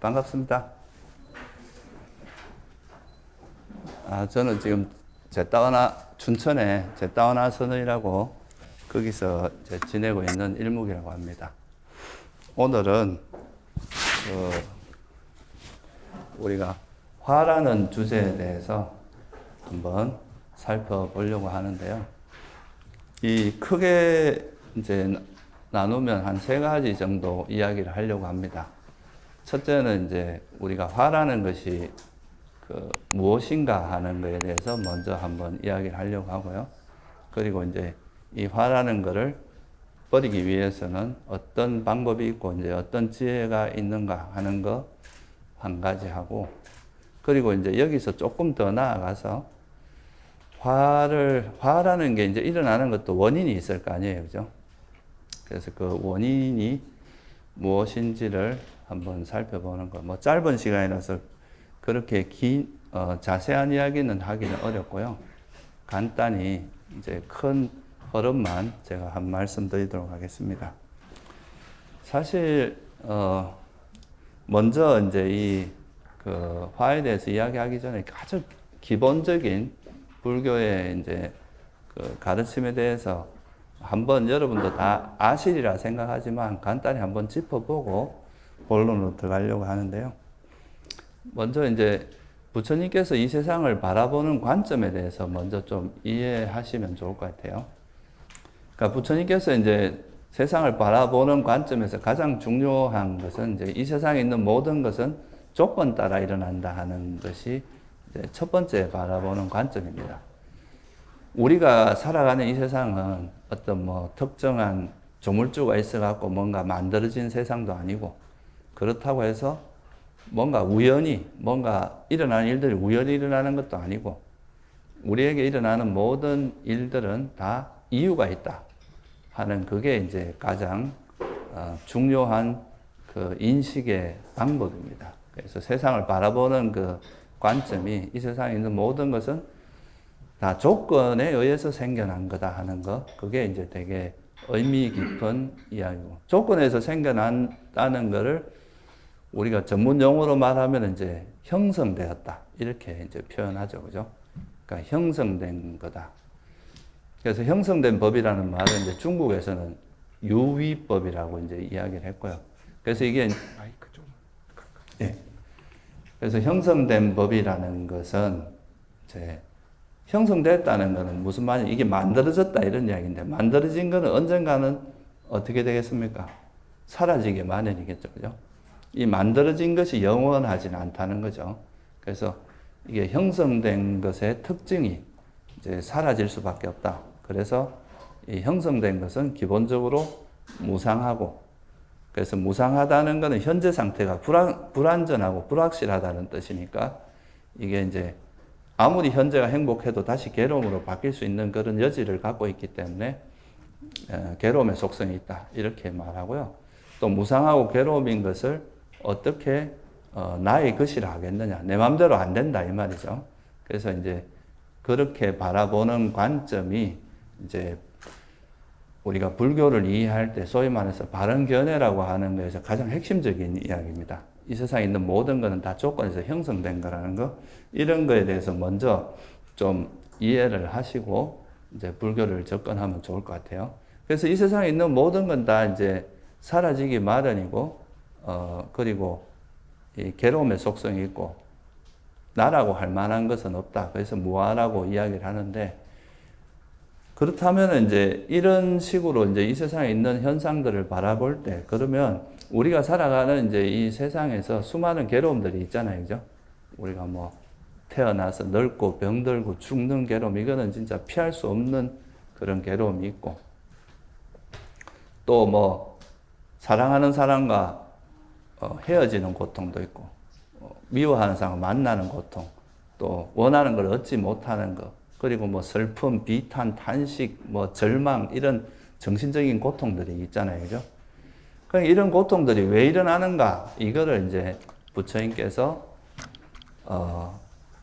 반갑습니다. 저는 지금 춘천에 제따오나 선언이라고 거기서 지내고 있는 일묵이라고 합니다. 오늘은 우리가 화라는 주제에 대해서 한번 살펴보려고 하는데요. 이 크게 이제 나누면 한 세 가지 정도 이야기를 하려고 합니다. 첫째는 이제 우리가 화라는 것이 무엇인가 하는 것에 대해서 먼저 한번 이야기를 하려고 하고요. 그리고 이제 이 화라는 것을 버리기 위해서는 어떤 방법이 있고 이제 어떤 지혜가 있는가 하는 거 한 가지 하고, 그리고 이제 여기서 조금 더 나아가서 화라는 게 이제 일어나는 것도 원인이 있을 거 아니에요, 그죠? 그래서 그 원인이 무엇인지를 한번 살펴보는 거. 뭐 짧은 시간이라서 그렇게 자세한 이야기는 하기는 어렵고요. 간단히 이제 큰 흐름만 제가 한 말씀 드리도록 하겠습니다. 사실 먼저 이제 화에 대해서 이야기하기 전에 아주 기본적인 불교의 이제 가르침에 대해서 한번 여러분도 다 아시리라 생각하지만 간단히 한번 짚어보고 본론으로 들어가려고 하는데요. 먼저 이제 부처님께서 이 세상을 바라보는 관점에 대해서 먼저 좀 이해하시면 좋을 것 같아요. 그러니까 부처님께서 이제 세상을 바라보는 관점에서 가장 중요한 것은 이제 이 세상에 있는 모든 것은 조건 따라 일어난다 하는 것이 이제 첫 번째 바라보는 관점입니다. 우리가 살아가는 이 세상은 어떤 특정한 조물주가 있어갖고 뭔가 만들어진 세상도 아니고, 그렇다고 해서 뭔가 일어나는 일들이 우연히 일어나는 것도 아니고, 우리에게 일어나는 모든 일들은 다 이유가 있다 하는 그게 이제 가장 중요한 인식의 방법입니다. 그래서 세상을 바라보는 그 관점이 이 세상에 있는 모든 것은 다 조건에 의해서 생겨난 거다 하는 거, 그게 이제 되게 의미 깊은 이야기고, 조건에서 생겨난다는 거를 우리가 전문 용어로 말하면 이제 형성되었다 이렇게 이제 표현하죠, 그죠? 그러니까 형성된 거다. 그래서 형성된 법이라는 말은 이제 중국에서는 유위법이라고 이제 이야기를 했고요. 그래서 이게 마이크 좀 가까이. 예. 그래서 형성된 법이라는 것은 이제 형성됐다는 것은 무슨 말이냐, 이게 만들어졌다 이런 이야기인데, 만들어진 것은 언젠가는 어떻게 되겠습니까? 사라지게 마련이겠죠, 그죠? 이 만들어진 것이 영원하지는 않다는 거죠. 그래서 이게 형성된 것의 특징이 이제 사라질 수밖에 없다. 그래서 이 형성된 것은 기본적으로 무상하고, 그래서 무상하다는 것은 현재 상태가 불안전하고 불확실하다는 뜻이니까, 이게 이제 아무리 현재가 행복해도 다시 괴로움으로 바뀔 수 있는 그런 여지를 갖고 있기 때문에 괴로움의 속성이 있다 이렇게 말하고요. 또 무상하고 괴로움인 것을 어떻게 나의 것이라 하겠느냐, 내 마음대로 안 된다 이 말이죠. 그래서 이제 그렇게 바라보는 관점이 이제 우리가 불교를 이해할 때 소위 말해서 바른견해라고 하는 것에서 가장 핵심적인 이야기입니다. 이 세상에 있는 모든 것은 다 조건에서 형성된 거라는 거, 이런 거에 대해서 먼저 좀 이해를 하시고 이제 불교를 접근하면 좋을 것 같아요. 그래서 이 세상에 있는 모든 건 다 이제 사라지기 마련이고, 그리고 이 괴로움의 속성이 있고, 나라고 할 만한 것은 없다. 그래서 무아라고 이야기를 하는데, 그렇다면 이제 이런 식으로 이제 이 세상에 있는 현상들을 바라볼 때, 그러면 우리가 살아가는 이제 이 세상에서 수많은 괴로움들이 있잖아요, 그죠? 우리가 태어나서 늙고 병들고 죽는 괴로움, 이거는 진짜 피할 수 없는 그런 괴로움이 있고, 또 사랑하는 사람과 헤어지는 고통도 있고, 미워하는 사람을 만나는 고통, 또 원하는 걸 얻지 못하는 것, 그리고 슬픔, 비탄, 탄식, 절망, 이런 정신적인 고통들이 있잖아요, 그죠? 그러니까 이런 고통들이 왜 일어나는가, 이거를 이제 부처님께서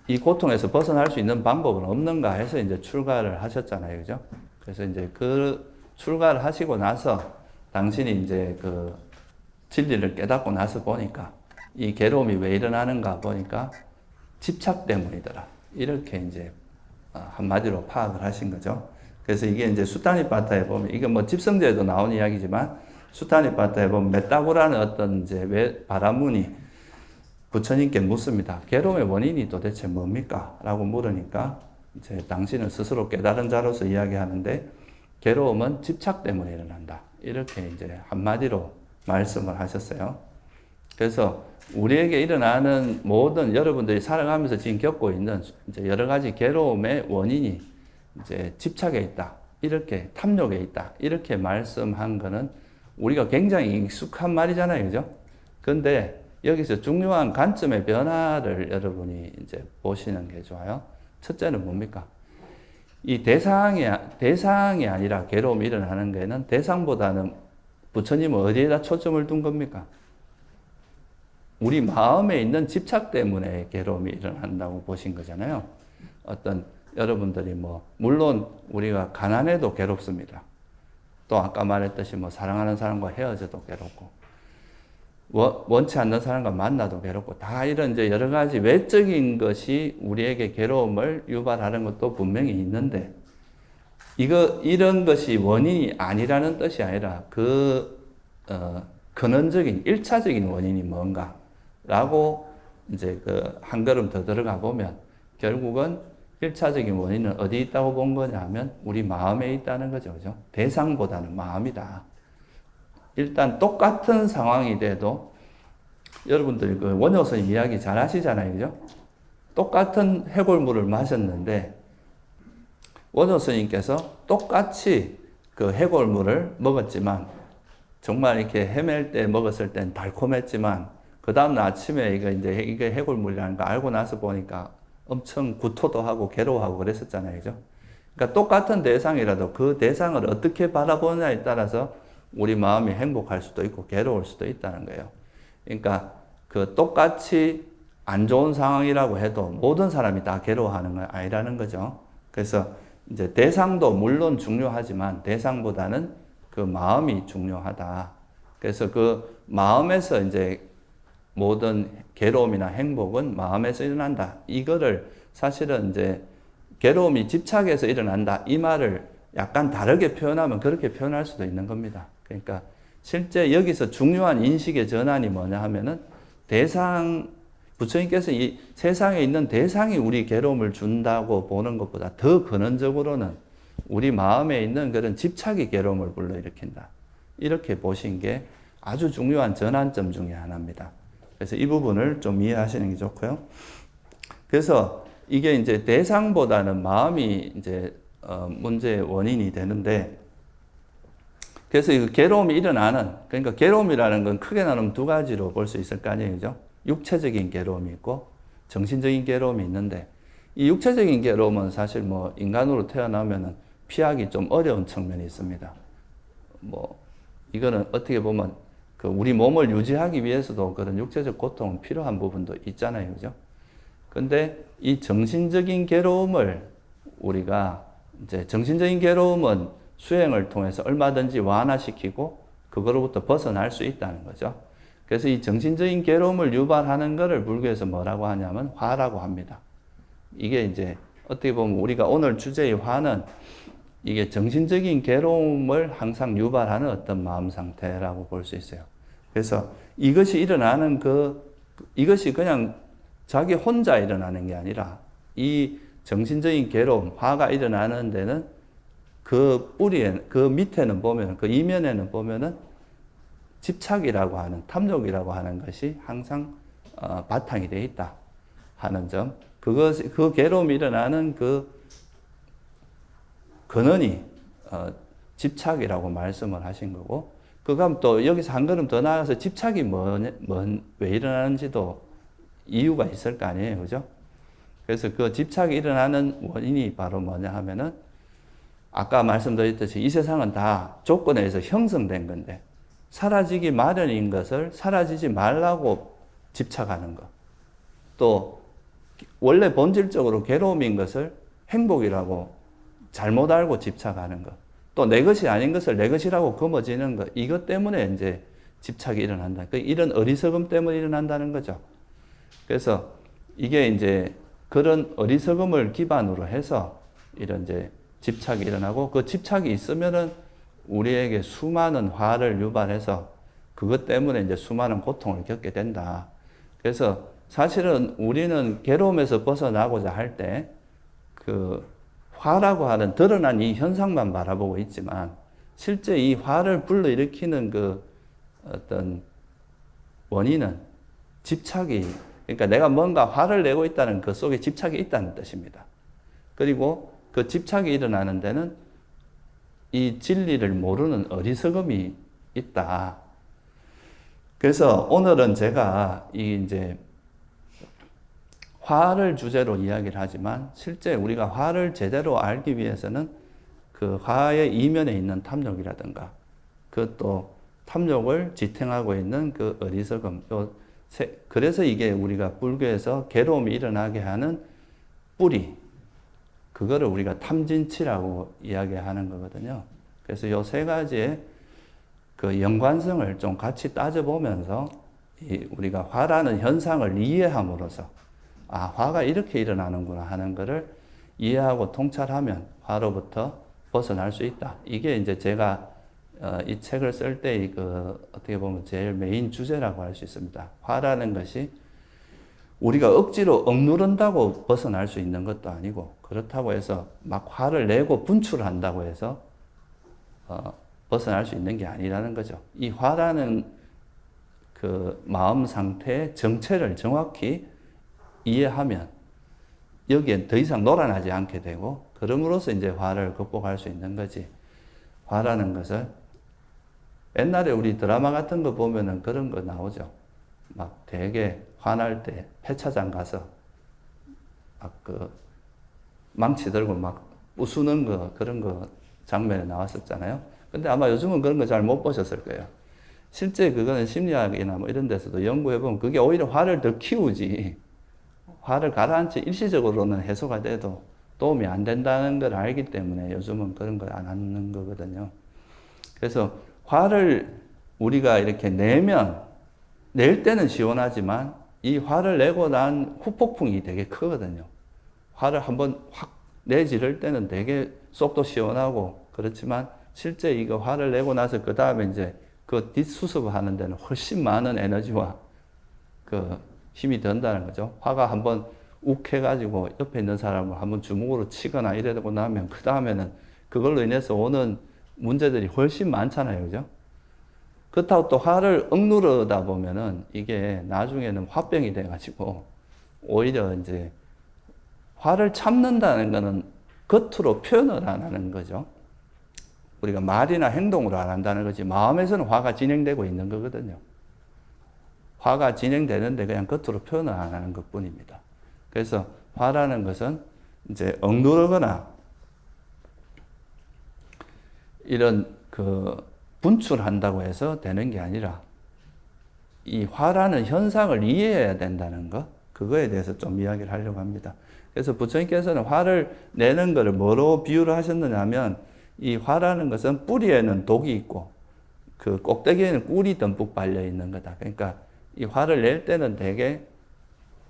이 고통에서 벗어날 수 있는 방법은 없는가 해서 이제 출가를 하셨잖아요, 그죠? 그래서 이제 그 출가를 하시고 나서 당신이 이제 진리를 깨닫고 나서 보니까 이 괴로움이 왜 일어나는가 보니까 집착 때문이더라. 이렇게 이제 한마디로 파악을 하신 거죠. 그래서 이게 이제 수타니파타에 보면, 이게 뭐 집성제에도 나온 이야기지만, 수타니파타에 보면 메타고라는 어떤 이제 왜 바라문이 부처님께 묻습니다. 괴로움의 원인이 도대체 뭡니까? 라고 물으니까, 이제 당신은 스스로 깨달은 자로서 이야기하는데, 괴로움은 집착 때문에 일어난다. 이렇게 이제 한마디로 말씀을 하셨어요. 그래서 우리에게 일어나는 모든 여러분들이 살아가면서 지금 겪고 있는 이제 여러 가지 괴로움의 원인이 이제 집착에 있다. 이렇게 탐욕에 있다. 이렇게 말씀한 거는 우리가 굉장히 익숙한 말이잖아요. 그죠? 근데 여기서 중요한 관점의 변화를 여러분이 이제 보시는 게 좋아요. 첫째는 뭡니까? 이 대상이 아니라 괴로움이 일어나는 게는 대상보다는 부처님은 어디에다 초점을 둔 겁니까? 우리 마음에 있는 집착 때문에 괴로움이 일어난다고 보신 거잖아요. 어떤 여러분들이 물론 우리가 가난해도 괴롭습니다. 또 아까 말했듯이 사랑하는 사람과 헤어져도 괴롭고, 원치 않는 사람과 만나도 괴롭고, 다 이런 이제 여러 가지 외적인 것이 우리에게 괴로움을 유발하는 것도 분명히 있는데, 이런 것이 원인이 아니라는 뜻이 아니라 근원적인, 1차적인 원인이 뭔가? 라고 이제 한 걸음 더 들어가 보면, 결국은 1차적인 원인은 어디 있다고 본 거냐 하면, 우리 마음에 있다는 거죠. 그죠? 대상보다는 마음이다. 일단 똑같은 상황이 돼도, 여러분들이 원효선 이야기 잘 하시잖아요. 그죠? 똑같은 해골물을 마셨는데, 원효 스님께서 똑같이 그 해골물을 먹었지만, 정말 이렇게 헤맬 때 먹었을 땐 달콤했지만, 그 다음날 아침에 이게 해골물이라는 거 알고 나서 보니까 엄청 구토도 하고 괴로워하고 그랬었잖아요. 그죠? 그러니까 똑같은 대상이라도 그 대상을 어떻게 바라보느냐에 따라서 우리 마음이 행복할 수도 있고 괴로울 수도 있다는 거예요. 그러니까 똑같이 안 좋은 상황이라고 해도 모든 사람이 다 괴로워하는 건 아니라는 거죠. 그래서 이제 대상도 물론 중요하지만 대상보다는 그 마음이 중요하다. 그래서 그 마음에서 이제 모든 괴로움이나 행복은 마음에서 일어난다. 이거를 사실은 이제 괴로움이 집착에서 일어난다. 이 말을 약간 다르게 표현하면 그렇게 표현할 수도 있는 겁니다. 그러니까 실제 여기서 중요한 인식의 전환이 뭐냐 하면은 부처님께서 이 세상에 있는 대상이 우리 괴로움을 준다고 보는 것보다 더 근원적으로는 우리 마음에 있는 그런 집착이 괴로움을 불러일으킨다. 이렇게 보신 게 아주 중요한 전환점 중에 하나입니다. 그래서 이 부분을 좀 이해하시는 게 좋고요. 그래서 이게 이제 대상보다는 마음이 이제 문제의 원인이 되는데, 그래서 이 괴로움이 일어나는, 그러니까 괴로움이라는 건 크게 나누면 두 가지로 볼 수 있을 거 아니에요. 그죠? 육체적인 괴로움이 있고 정신적인 괴로움이 있는데, 이 육체적인 괴로움은 사실 인간으로 태어나면은 피하기 좀 어려운 측면이 있습니다. 이거는 어떻게 보면 우리 몸을 유지하기 위해서도 그런 육체적 고통은 필요한 부분도 있잖아요. 그죠? 근데 이 정신적인 괴로움을 우리가 이제 정신적인 괴로움은 수행을 통해서 얼마든지 완화시키고 그거로부터 벗어날 수 있다는 거죠. 그래서 이 정신적인 괴로움을 유발하는 것을 불교에서 뭐라고 하냐면 화라고 합니다. 이게 이제 어떻게 보면 우리가 오늘 주제의 화는 이게 정신적인 괴로움을 항상 유발하는 어떤 마음 상태라고 볼 수 있어요. 그래서 이것이 일어나는 이것이 그냥 자기 혼자 일어나는 게 아니라 이 정신적인 괴로움, 화가 일어나는 데는 그 뿌리에, 그 밑에는 보면, 그 이면에는 보면은 집착이라고 하는, 탐욕이라고 하는 것이 항상 바탕이 되어 있다 하는 점. 그 괴로움이 일어나는 근원이 집착이라고 말씀을 하신 거고, 그럼 또 여기서 한 걸음 더 나아가서 집착이 왜 일어나는지도 이유가 있을 거 아니에요. 그죠? 그래서 그 집착이 일어나는 원인이 바로 뭐냐 하면은, 아까 말씀드렸듯이 이 세상은 다 조건에 의해서 형성된 건데, 사라지기 마련인 것을 사라지지 말라고 집착하는 것. 또, 원래 본질적으로 괴로움인 것을 행복이라고 잘못 알고 집착하는 것. 또 내 것이 아닌 것을 내 것이라고 거머쥐는 것. 이것 때문에 이제 집착이 일어난다. 이런 어리석음 때문에 일어난다는 거죠. 그래서 이게 이제 그런 어리석음을 기반으로 해서 이런 이제 집착이 일어나고, 그 집착이 있으면은 우리에게 수많은 화를 유발해서 그것 때문에 이제 수많은 고통을 겪게 된다. 그래서 사실은 우리는 괴로움에서 벗어나고자 할 때 그 화라고 하는 드러난 이 현상만 바라보고 있지만, 실제 이 화를 불러일으키는 그 어떤 원인은 집착이, 그러니까 내가 뭔가 화를 내고 있다는 그 속에 집착이 있다는 뜻입니다. 그리고 그 집착이 일어나는 데는 이 진리를 모르는 어리석음이 있다. 그래서 오늘은 제가 이제 화를 주제로 이야기를 하지만, 실제 우리가 화를 제대로 알기 위해서는 그 화의 이면에 있는 탐욕이라든가, 그 또 탐욕을 지탱하고 있는 그 어리석음, 그래서 이게 우리가 불교에서 괴로움이 일어나게 하는 뿌리, 그거를 우리가 탐진치라고 이야기하는 거거든요. 그래서 이 세 가지의 그 연관성을 좀 같이 따져보면서 우리가 화라는 현상을 이해함으로써, 아, 화가 이렇게 일어나는구나 하는 것을 이해하고 통찰하면 화로부터 벗어날 수 있다. 이게 이제 제가 이 책을 쓸 때 그 어떻게 보면 제일 메인 주제라고 할 수 있습니다. 화라는 것이 우리가 억지로 억누른다고 벗어날 수 있는 것도 아니고, 그렇다고 해서 막 화를 내고 분출한다고 해서 벗어날 수 있는 게 아니라는 거죠. 이 화라는 그 마음 상태의 정체를 정확히 이해하면 여기에 더 이상 놀아나지 않게 되고, 그럼으로써 이제 화를 극복할 수 있는 거지. 화라는 것을 옛날에 우리 드라마 같은 거 보면은 그런 거 나오죠. 막 되게 화날 때 폐차장 가서 막 그 망치 들고 막 부수는 거, 그런 거 장면에 나왔었잖아요. 근데 아마 요즘은 그런 거 잘 못 보셨을 거예요. 실제 그거는 심리학이나 뭐 이런 데서도 연구해보면 그게 오히려 화를 더 키우지, 화를 가라앉히 일시적으로는 해소가 돼도 도움이 안 된다는 걸 알기 때문에 요즘은 그런 걸 안 하는 거거든요. 그래서 화를 우리가 이렇게 내면, 낼 때는 시원하지만 이 화를 내고 난 후폭풍이 되게 크거든요. 화를 한번 확 내지를 때는 되게 속도 시원하고 그렇지만, 실제 이거 화를 내고 나서 그 다음에 이제 그 뒷수습하는 데는 훨씬 많은 에너지와 그 힘이 든다는 거죠. 화가 한번 욱 해가지고 옆에 있는 사람을 한번 주먹으로 치거나 이러고 나면 그 다음에는 그걸로 인해서 오는 문제들이 훨씬 많잖아요. 그죠? 그렇다고 또 화를 억누르다 보면은 이게 나중에는 화병이 돼가지고 오히려 이제 화를 참는다는 거는 겉으로 표현을 안 하는 거죠. 우리가 말이나 행동으로 안 한다는 거지, 마음에서는 화가 진행되고 있는 거거든요. 화가 진행되는데 그냥 겉으로 표현을 안 하는 것 뿐입니다. 그래서 화라는 것은 이제 억누르거나 이런 그 분출한다고 해서 되는 게 아니라, 이 화라는 현상을 이해해야 된다는 것, 그거에 대해서 좀 이야기를 하려고 합니다. 그래서 부처님께서는 화를 내는 것을 뭐로 비유를 하셨느냐면, 이 화라는 것은 뿌리에는 독이 있고 그 꼭대기에는 꿀이 듬뿍 발려 있는 거다. 그러니까 이 화를 낼 때는 되게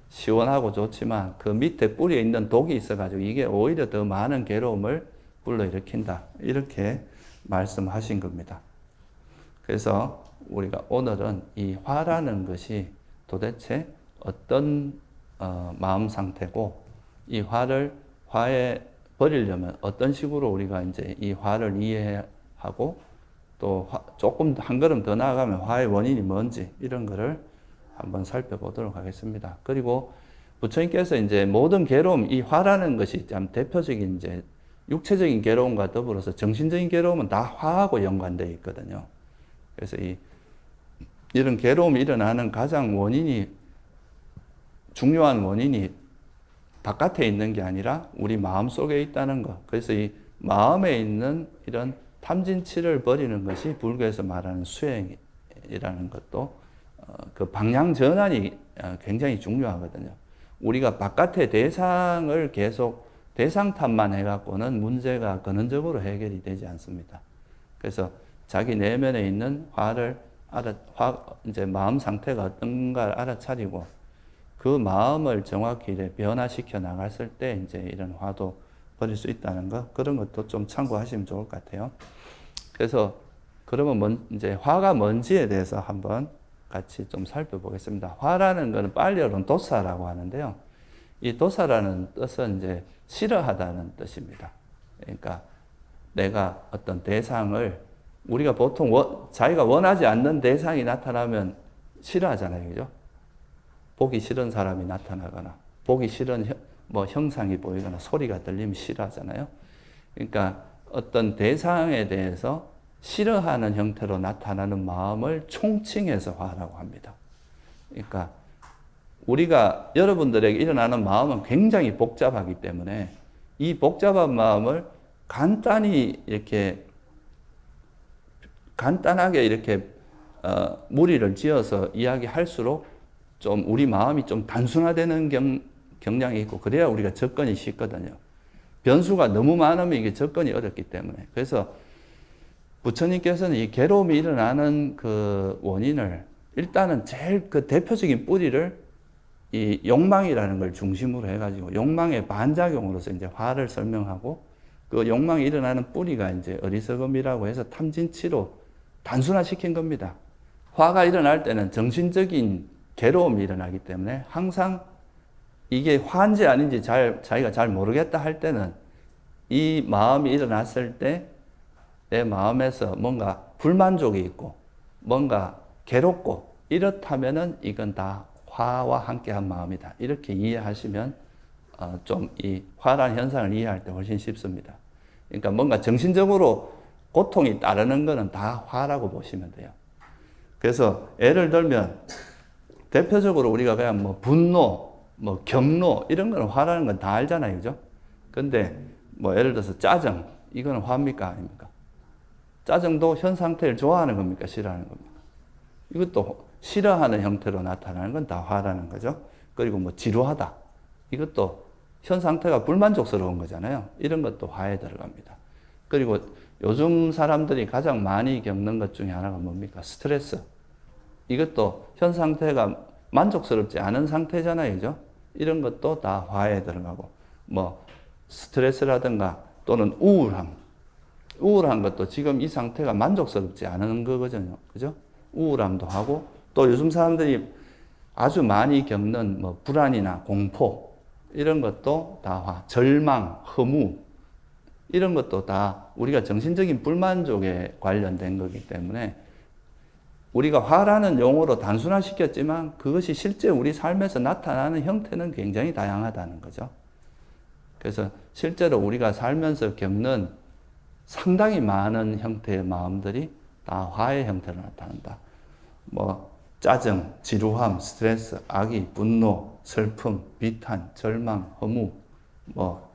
시원하고 좋지만 그 밑에 뿌리에 있는 독이 있어가지고 이게 오히려 더 많은 괴로움을 불러일으킨다. 이렇게 말씀하신 겁니다. 그래서 우리가 오늘은 이 화라는 것이 도대체 어떤 마음 상태고, 이 화에 버리려면 어떤 식으로 우리가 이제 이 화를 이해하고, 또 조금 한 걸음 더 나아가면 화의 원인이 뭔지, 이런 거를 한번 살펴보도록 하겠습니다. 그리고 부처님께서 이제 모든 괴로움, 이 화라는 것이 참 대표적인 이제 육체적인 괴로움과 더불어서 정신적인 괴로움은 다 화하고 연관되어 있거든요. 그래서 이런 괴로움이 일어나는 가장 중요한 원인이 바깥에 있는 게 아니라 우리 마음 속에 있다는 것. 그래서 이 마음에 있는 이런 탐진치를 버리는 것이 불교에서 말하는 수행이라는 것도 그 방향 전환이 굉장히 중요하거든요. 우리가 바깥의 대상을 계속 대상 탓만 해갖고는 문제가 근원적으로 해결이 되지 않습니다. 그래서 자기 내면에 있는 화를 이제 마음 상태가 어떤가를 알아차리고 그 마음을 정확히 이제 변화시켜 나갔을 때 이제 이런 화도 버릴 수 있다는 거, 그런 것도 좀 참고하시면 좋을 것 같아요. 그래서 그러면 이제 화가 뭔지에 대해서 한번 같이 좀 살펴보겠습니다. 화라는 것은 빨리어로는 도사라고 하는데요. 이 도사라는 뜻은 이제 싫어하다는 뜻입니다. 그러니까 내가 어떤 대상을, 우리가 보통 자기가 원하지 않는 대상이 나타나면 싫어하잖아요. 그죠? 보기 싫은 사람이 나타나거나, 보기 싫은 형상이 보이거나, 소리가 들리면 싫어하잖아요. 그러니까 어떤 대상에 대해서 싫어하는 형태로 나타나는 마음을 총칭해서 화라고 합니다. 그러니까 우리가, 여러분들에게 일어나는 마음은 굉장히 복잡하기 때문에 이 복잡한 마음을 간단하게 이렇게 무리를 지어서 이야기할수록 좀 우리 마음이 좀 단순화되는 경향이 있고, 그래야 우리가 접근이 쉽거든요. 변수가 너무 많으면 이게 접근이 어렵기 때문에. 그래서 부처님께서는 이 괴로움이 일어나는 그 원인을, 일단은 제일 그 대표적인 뿌리를 이 욕망이라는 걸 중심으로 해가지고 욕망의 반작용으로서 이제 화를 설명하고, 그 욕망이 일어나는 뿌리가 이제 어리석음이라고 해서 탐진치로 단순화시킨 겁니다. 화가 일어날 때는 정신적인 괴로움이 일어나기 때문에 항상 이게 화인지 아닌지 자기가 잘 모르겠다 할 때는, 이 마음이 일어났을 때 내 마음에서 뭔가 불만족이 있고 뭔가 괴롭고 이렇다면은 이건 다 화와 함께한 마음이다. 이렇게 이해하시면 좀 이 화라는 현상을 이해할 때 훨씬 쉽습니다. 그러니까 뭔가 정신적으로 고통이 따르는 거는 다 화라고 보시면 돼요. 그래서 예를 들면 대표적으로 우리가 그냥 뭐 분노, 뭐 경로 이런 거는 화라는 건 다 알잖아요. 그죠? 근데 뭐 예를 들어서 짜증, 이거는 화입니까? 아닙니까? 짜증도 현 상태를 좋아하는 겁니까? 싫어하는 겁니까? 이것도 싫어하는 형태로 나타나는 건 다 화라는 거죠. 그리고 뭐 지루하다, 이것도 현 상태가 불만족스러운 거잖아요. 이런 것도 화에 들어갑니다. 그리고 요즘 사람들이 가장 많이 겪는 것 중에 하나가 뭡니까? 스트레스. 이것도 현 상태가 만족스럽지 않은 상태잖아요. 그죠? 이런 것도 다 화에 들어가고, 뭐 스트레스라든가 또는 우울한 것도 지금 이 상태가 만족스럽지 않은 거거든요. 그죠? 우울함도 하고, 또 요즘 사람들이 아주 많이 겪는 뭐 불안이나 공포, 이런 것도 다 화, 절망, 허무, 이런 것도 다 우리가 정신적인 불만족에 관련된 거기 때문에 우리가 화라는 용어로 단순화시켰지만 그것이 실제 우리 삶에서 나타나는 형태는 굉장히 다양하다는 거죠. 그래서 실제로 우리가 살면서 겪는 상당히 많은 형태의 마음들이 다 화의 형태로 나타난다. 뭐 짜증, 지루함, 스트레스, 악의, 분노, 슬픔, 비탄, 절망, 허무, 뭐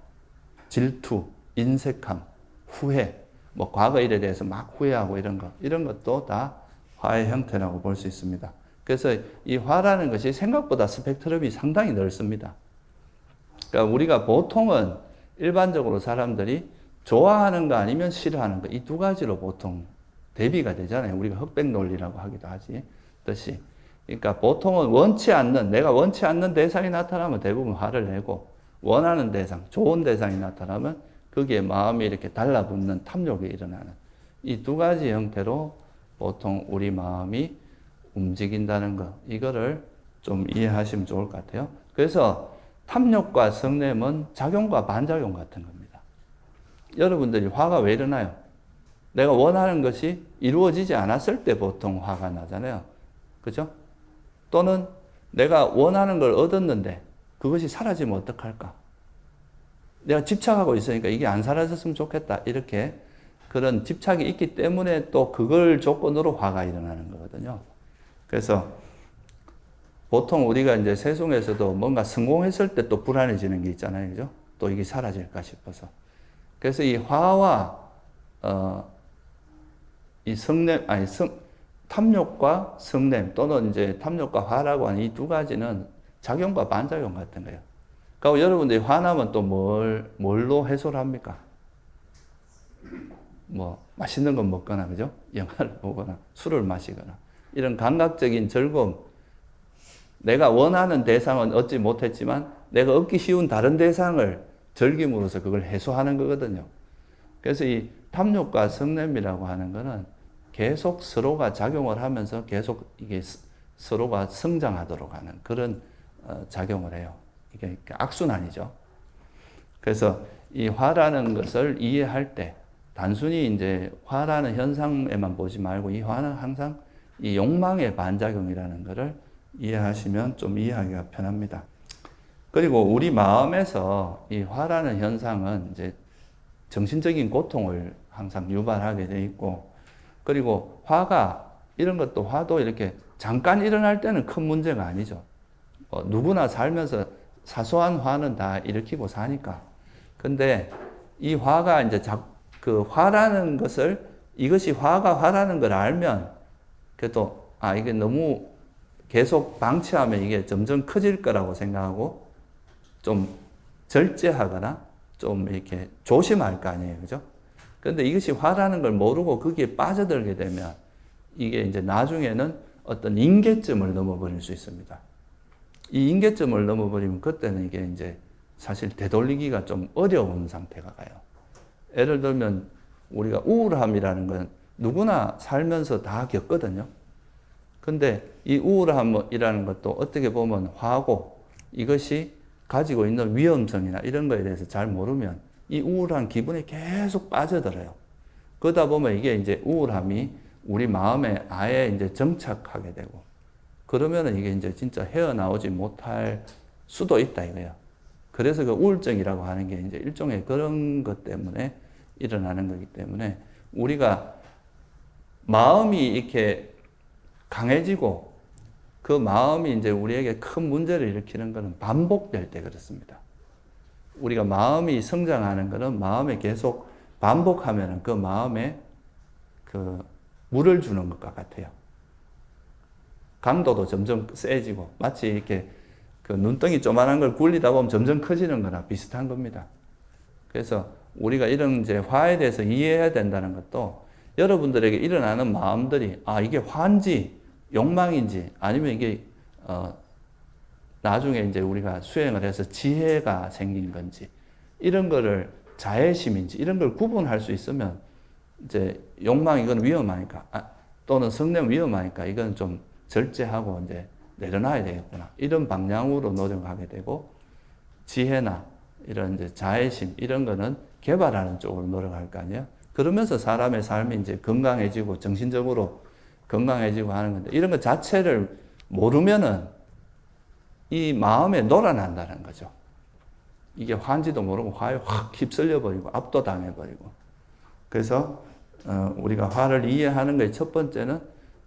질투, 인색함, 후회, 뭐 과거 일에 대해서 막 후회하고 이런 것도 다 화의 형태라고 볼 수 있습니다. 그래서 이 화라는 것이 생각보다 스펙트럼이 상당히 넓습니다. 그러니까 우리가 보통은 일반적으로 사람들이 좋아하는 거 아니면 싫어하는 거, 이 두 가지로 보통 대비가 되잖아요. 우리가 흑백 논리라고 하기도 하듯이. 그러니까 보통은 내가 원치 않는 대상이 나타나면 대부분 화를 내고, 원하는 대상, 좋은 대상이 나타나면 거기에 마음이 이렇게 달라붙는 탐욕이 일어나는, 이 두 가지 형태로 보통 우리 마음이 움직인다는 거, 이거를 좀 이해하시면 좋을 것 같아요. 그래서 탐욕과 성냄은 작용과 반작용 같은 겁니다. 여러분들이 화가 왜 일어나요? 내가 원하는 것이 이루어지지 않았을 때 보통 화가 나잖아요. 그죠? 또는 내가 원하는 걸 얻었는데 그것이 사라지면 어떡할까? 내가 집착하고 있으니까 이게 안 사라졌으면 좋겠다. 이렇게 그런 집착이 있기 때문에 또 그걸 조건으로 화가 일어나는 거거든요. 그래서 보통 우리가 이제 세속에서도 뭔가 성공했을 때 또 불안해지는 게 있잖아요. 그죠? 또 이게 사라질까 싶어서. 그래서 이 화와, 이 탐욕과 성냄, 또는 이제 탐욕과 화라고 하는 이 두 가지는 작용과 반작용 같은 거예요. 그러니까 여러분들이 화나면 또 뭘로 해소를 합니까? 뭐, 맛있는 거 먹거나, 그죠? 영화를 보거나, 술을 마시거나. 이런 감각적인 즐거움, 내가 원하는 대상은 얻지 못했지만 내가 얻기 쉬운 다른 대상을 즐김으로써 그걸 해소하는 거거든요. 그래서 이 탐욕과 성냄이라고 하는 거는 계속 서로가 작용을 하면서 계속 이게 서로가 성장하도록 하는 그런 작용을 해요. 이게 악순환이죠. 그래서 이 화라는 것을 이해할 때 단순히 이제 화라는 현상에만 보지 말고 이 화는 항상 이 욕망의 반작용이라는 것을 이해하시면 좀 이해하기가 편합니다. 그리고 우리 마음에서 이 화라는 현상은 이제 정신적인 고통을 항상 유발하게 돼 있고, 그리고 화가 이런 것도 화도 이렇게 잠깐 일어날 때는 큰 문제가 아니죠. 누구나 살면서 사소한 화는 다 일으키고 사니까. 근데 이 화가 이제 그 화라는 것을, 이것이 화라는 걸 알면 그래도 이게 너무 계속 방치하면 이게 점점 커질 거라고 생각하고 좀 절제하거나 좀 이렇게 조심할 거 아니에요. 그죠? 근데 이것이 화라는 걸 모르고 거기에 빠져들게 되면 이게 이제 나중에는 어떤 임계점을 넘어버릴 수 있습니다. 이 임계점을 넘어버리면 그때는 이게 이제 사실 되돌리기가 좀 어려운 상태가 가요. 예를 들면 우리가 우울함이라는 건 누구나 살면서 다 겪거든요. 근데 이 우울함이라는 것도 어떻게 보면 화고, 이것이 가지고 있는 위험성이나 이런 거에 대해서 잘 모르면 이 우울한 기분에 계속 빠져들어요. 그러다 보면 이게 이제 우울함이 우리 마음에 아예 이제 정착하게 되고, 그러면은 이게 이제 진짜 헤어나오지 못할 수도 있다 이거예요. 그래서 그 우울증이라고 하는 게 이제 일종의 그런 것 때문에 일어나는 거기 때문에 우리가 마음이 이렇게 강해지고 그 마음이 이제 우리에게 큰 문제를 일으키는 것은 반복될 때 그렇습니다. 우리가 마음이 성장하는 것은 마음에 계속 반복하면 그 마음에 그 물을 주는 것과 같아요. 강도도 점점 세지고 마치 이렇게 그 눈덩이 조만한 걸 굴리다 보면 점점 커지는 거나 비슷한 겁니다. 그래서 우리가 이런 이제 화에 대해서 이해해야 된다는 것도 여러분들에게 일어나는 마음들이 이게 화인지 욕망인지 아니면 이게 나중에 이제 우리가 수행을 해서 지혜가 생긴 건지 이런 거를 자애심인지 이런 걸 구분할 수 있으면 이제 욕망 이건 위험하니까 또는 성냄 위험하니까 이건 좀 절제하고 이제 내려놔야 되겠구나 이런 방향으로 노력하게 되고, 지혜나 이런 이제 자애심 이런 거는 개발하는 쪽으로 노력할 거 아니에요. 그러면서 사람의 삶이 이제 건강해지고 정신적으로 건강해지고 하는 건데, 이런 것 자체를 모르면은 이 마음에 놀아난다는 거죠. 이게 화인지도 모르고 화에 확 휩쓸려 버리고 압도당해 버리고. 그래서 우리가 화를 이해하는 것의 첫 번째는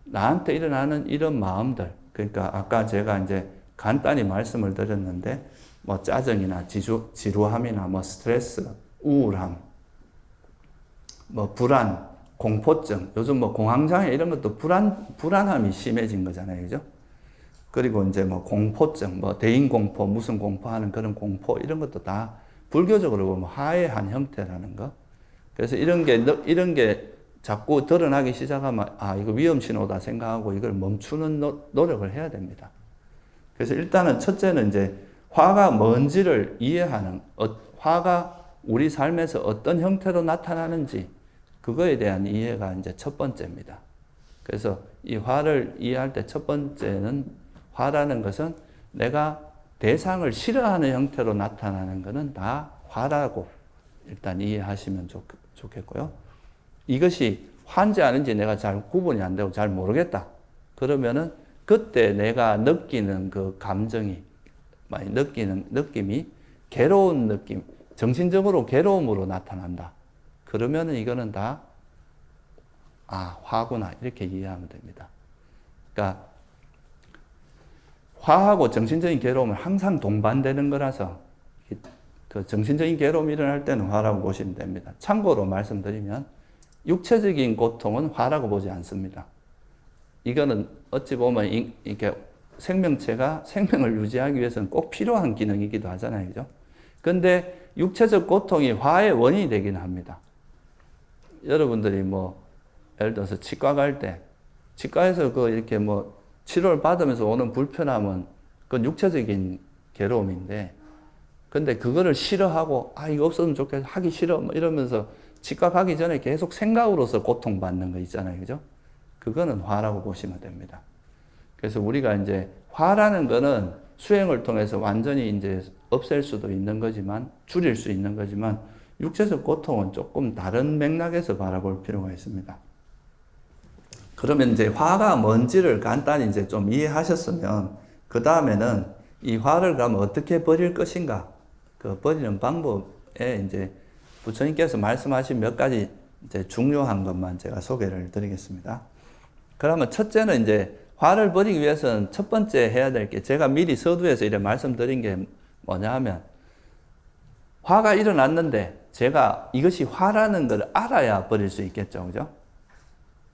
나한테 일어나는 이런 마음들, 그러니까 아까 제가 이제 간단히 말씀을 드렸는데 뭐 짜증이나 지루함이나 뭐 스트레스, 우울함, 뭐 불안, 공포증, 요즘 뭐 공황장애 이런 것도 불안함이 심해진 거잖아요. 그죠? 그리고 이제 뭐 공포증, 뭐 대인공포, 무슨 공포하는 그런 공포 이런 것도 다 불교적으로 보면 화의 한 형태라는 거. 그래서 이런 게 자꾸 드러나기 시작하면 이거 위험 신호다 생각하고 이걸 멈추는 노력을 해야 됩니다. 그래서 일단은 첫째는 이제 화가 뭔지를 이해하는, 화가 우리 삶에서 어떤 형태로 나타나는지 그거에 대한 이해가 이제 첫 번째입니다. 그래서 이 화를 이해할 때 첫 번째는 화라는 것은 내가 대상을 싫어하는 형태로 나타나는 것은 다 화라고 일단 이해하시면 좋겠고요. 이것이 화인지 아닌지 내가 잘 구분이 안 되고 잘 모르겠다. 그러면은 그때 내가 느끼는 그 감정이, 많이 느끼는 느낌이 괴로운 느낌, 정신적으로 괴로움으로 나타난다. 그러면은 이거는 다 화구나 이렇게 이해하면 됩니다. 그러니까 화하고 정신적인 괴로움은 항상 동반되는 거라서 그 정신적인 괴로움이 일어날 때는 화라고 보시면 됩니다. 참고로 말씀드리면 육체적인 고통은 화라고 보지 않습니다. 이거는 어찌 보면 이렇게 생명체가 생명을 유지하기 위해서는 꼭 필요한 기능이기도 하잖아요. 그죠? 근데 육체적 고통이 화의 원인이 되긴 합니다. 여러분들이 뭐 예를 들어서 치과 갈 때 치과에서 그 이렇게 뭐 치료를 받으면서 오는 불편함은 그건 육체적인 괴로움인데, 근데 그거를 싫어하고, 이거 없었으면 좋겠어, 하기 싫어, 뭐 이러면서 치과 가기 전에 계속 생각으로서 고통받는 거 있잖아요. 그죠? 그거는 화라고 보시면 됩니다. 그래서 우리가 이제 화라는 거는 수행을 통해서 완전히 이제 없앨 수도 있는 거지만, 줄일 수 있는 거지만, 육체적 고통은 조금 다른 맥락에서 바라볼 필요가 있습니다. 그러면 이제 화가 뭔지를 간단히 이제 좀 이해하셨으면, 그 다음에는 이 화를 그러면 어떻게 버릴 것인가, 그 버리는 방법에 이제 부처님께서 말씀하신 몇 가지 이제 중요한 것만 제가 소개를 드리겠습니다. 그러면 첫째는 이제 화를 버리기 위해서는 첫 번째 해야 될 게, 제가 미리 서두에서 이렇게 말씀드린 게 뭐냐 하면, 화가 일어났는데 제가 이것이 화라는 걸 알아야 버릴 수 있겠죠. 그죠?